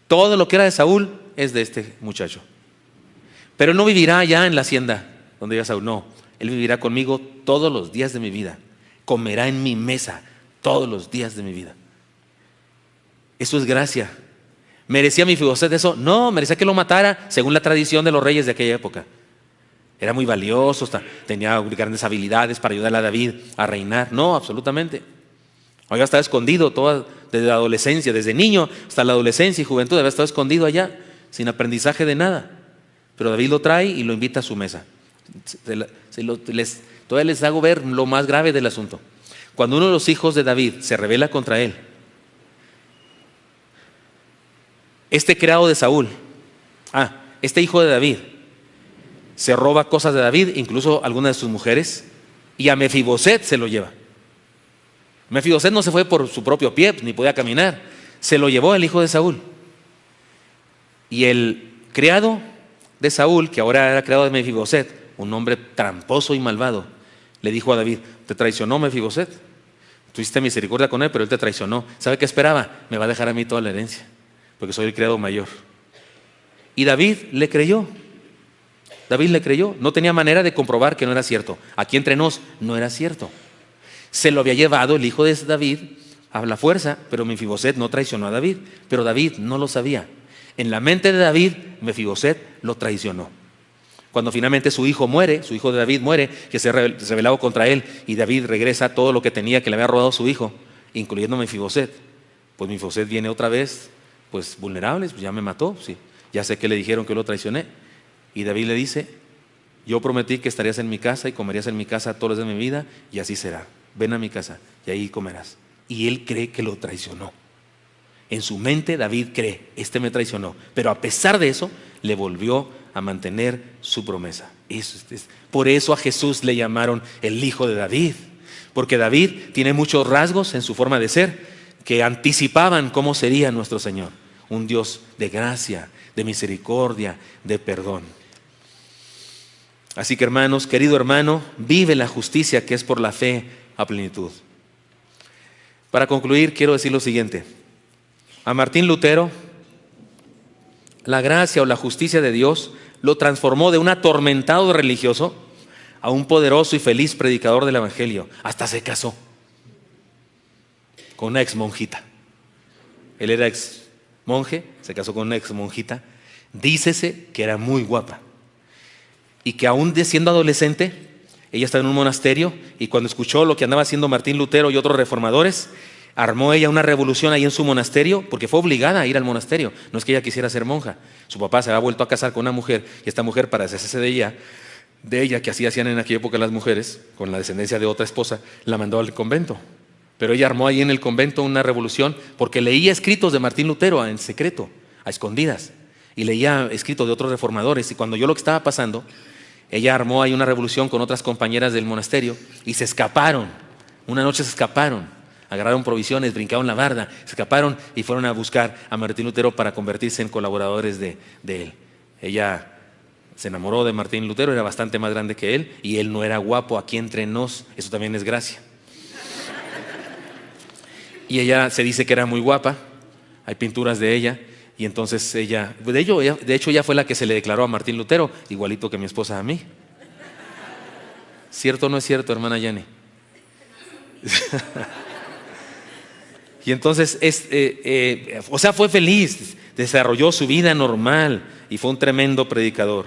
Todo lo que era de Saúl es de este muchacho. Pero él no vivirá allá en la hacienda donde iba Saúl, no. Él vivirá conmigo todos los días de mi vida. Comerá en mi mesa todos los días de mi vida. Eso es gracia. ¿Merecía Mefiboset eso? No, merecía que lo matara según la tradición de los reyes de aquella época. Era muy valioso, tenía grandes habilidades para ayudar a David a reinar. No, absolutamente. Había estado escondido desde la adolescencia, desde niño hasta la adolescencia y juventud, había estado escondido allá, sin aprendizaje de nada. Pero David lo trae y lo invita a su mesa. Todavía les hago ver lo más grave del asunto. Cuando uno de los hijos de David se rebela contra él, este criado de Saúl, este hijo de David, se roba cosas de David, incluso algunas de sus mujeres, y a Mefiboset se lo lleva. Mefiboset no se fue por su propio pie, ni podía caminar, se lo llevó el hijo de Saúl. Y el criado de Saúl, que ahora era criado de Mefiboset, un hombre tramposo y malvado, le dijo a David: te traicionó Mefiboset, tuviste misericordia con él, pero él te traicionó. ¿Sabe qué esperaba? Me va a dejar a mí toda la herencia, porque soy el criado mayor. Y David le creyó. David le creyó. No tenía manera de comprobar que no era cierto. Aquí entre nos, no era cierto. Se lo había llevado el hijo de David a la fuerza, pero Mefiboset no traicionó a David. Pero David no lo sabía. En la mente de David, Mefiboset lo traicionó. Cuando finalmente su hijo de David muere, que se rebelaba contra él, y David regresa todo lo que tenía que le había robado su hijo, incluyendo Mefiboset, pues Mefiboset viene otra vez, pues vulnerable, pues ya me mató, sí, ya sé que le dijeron que lo traicioné. Y David le dice: yo prometí que estarías en mi casa y comerías en mi casa todos los días de mi vida, y así será. Ven a mi casa y ahí comerás. Y él cree que lo traicionó. En su mente David cree: me traicionó. Pero a pesar de eso, le volvió a mantener su promesa. Por eso a Jesús le llamaron el hijo de David. Porque David tiene muchos rasgos en su forma de ser que anticipaban cómo sería nuestro Señor. Un Dios de gracia, de misericordia, de perdón. Así que, hermanos, querido hermano, vive la justicia que es por la fe a plenitud. Para concluir, quiero decir lo siguiente. A Martín Lutero, la gracia o la justicia de Dios lo transformó de un atormentado religioso a un poderoso y feliz predicador del Evangelio. Hasta se casó con una ex monjita. Él era ex monje, se casó con una ex monjita. Dícese que era muy guapa. Y que aún siendo adolescente, ella estaba en un monasterio, y cuando escuchó lo que andaba haciendo Martín Lutero y otros reformadores, armó ella una revolución ahí en su monasterio, porque fue obligada a ir al monasterio. No es que ella quisiera ser monja. Su papá se había vuelto a casar con una mujer, y esta mujer, para deshacerse de ella, que así hacían en aquella época las mujeres, con la descendencia de otra esposa, la mandó al convento. Pero ella armó ahí en el convento una revolución porque leía escritos de Martín Lutero en secreto, a escondidas, y leía escritos de otros reformadores. Y cuando oyó lo que estaba pasando, ella armó ahí una revolución con otras compañeras del monasterio y se escaparon. Una noche se escaparon, agarraron provisiones, brincaron la barda, se escaparon y fueron a buscar a Martín Lutero para convertirse en colaboradores de él. Ella se enamoró de Martín Lutero, era bastante más grande que él y él no era guapo. Aquí entre nos, eso también es gracia. Y ella se dice que era muy guapa, hay pinturas de ella, y entonces ella, de hecho ella fue la que se le declaró a Martín Lutero, igualito que mi esposa a mí. ¿Cierto o no es cierto, hermana Yanni? Y entonces, fue feliz, desarrolló su vida normal y fue un tremendo predicador.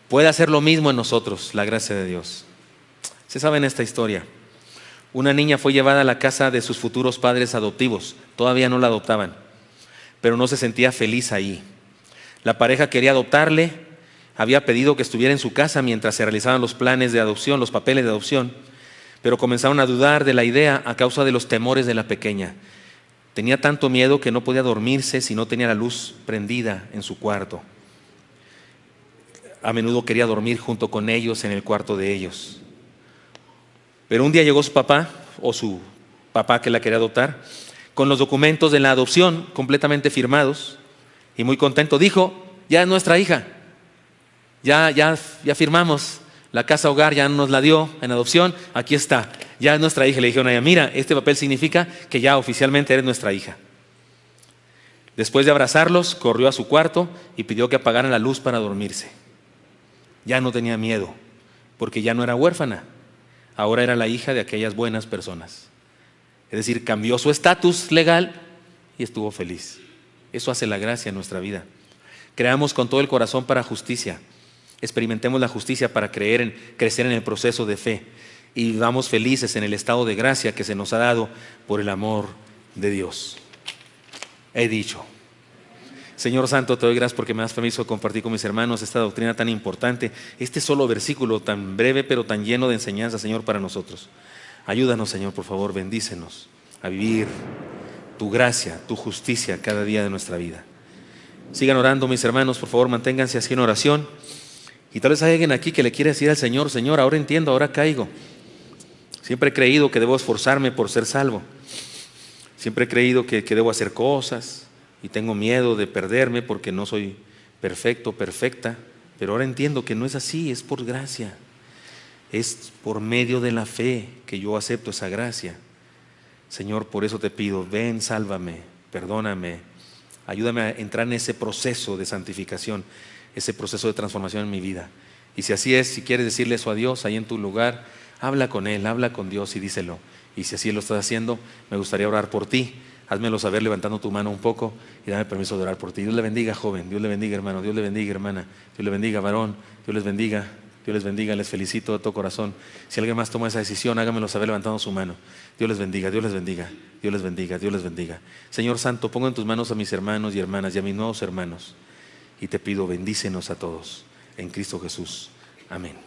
Puede hacer lo mismo en nosotros, la gracia de Dios. Se sabe en esta historia. Una niña fue llevada a la casa de sus futuros padres adoptivos. Todavía no la adoptaban, pero no se sentía feliz ahí. La pareja quería adoptarle, había pedido que estuviera en su casa mientras se realizaban los planes de adopción, los papeles de adopción, pero comenzaron a dudar de la idea a causa de los temores de la pequeña. Tenía tanto miedo que no podía dormirse si no tenía la luz prendida en su cuarto. A menudo quería dormir junto con ellos en el cuarto de ellos. Pero un día llegó su papá, o su papá que la quería adoptar, con los documentos de la adopción completamente firmados, y muy contento dijo: ya es nuestra hija, ya firmamos, la casa hogar ya nos la dio en adopción, aquí está, ya es nuestra hija. Le dijeron a ella: mira, este papel significa que ya oficialmente eres nuestra hija. Después de abrazarlos, corrió a su cuarto y pidió que apagaran la luz para dormirse. Ya no tenía miedo, porque ya no era huérfana. Ahora era la hija de aquellas buenas personas. Es decir, cambió su estatus legal y estuvo feliz. Eso hace la gracia en nuestra vida. Creamos con todo el corazón para justicia. Experimentemos la justicia para crecer en el proceso de fe. Y vivamos felices en el estado de gracia que se nos ha dado por el amor de Dios. He dicho. Señor Santo, te doy gracias porque me das permiso de compartir con mis hermanos esta doctrina tan importante, este solo versículo tan breve pero tan lleno de enseñanza, Señor, para nosotros. Ayúdanos, Señor, por favor, bendícenos a vivir tu gracia, tu justicia cada día de nuestra vida. Sigan orando, mis hermanos, por favor, manténganse así en oración. Y tal vez hay alguien aquí que le quiere decir al Señor: Señor, ahora entiendo, ahora caigo. Siempre he creído que debo esforzarme por ser salvo. Siempre he creído que debo hacer cosas. Y tengo miedo de perderme porque no soy perfecto, perfecta. Pero ahora entiendo que no es así, es por gracia. Es por medio de la fe que yo acepto esa gracia. Señor, por eso te pido: ven, sálvame, perdóname. Ayúdame a entrar en ese proceso de santificación, ese proceso de transformación en mi vida. Y si así es, si quieres decirle eso a Dios ahí en tu lugar, habla con Él, habla con Dios y díselo. Y si así lo estás haciendo, me gustaría orar por ti. Házmelo saber levantando tu mano un poco y dame permiso de orar por ti. Dios le bendiga, joven. Dios le bendiga, hermano. Dios le bendiga, hermana. Dios le bendiga, varón. Dios les bendiga. Dios les bendiga. Les felicito de todo corazón. Si alguien más toma esa decisión, hágamelo saber levantando su mano. Dios les bendiga. Dios les bendiga. Dios les bendiga. Dios les bendiga. Señor Santo, pongo en tus manos a mis hermanos y hermanas y a mis nuevos hermanos. Y te pido, bendícenos a todos. En Cristo Jesús. Amén.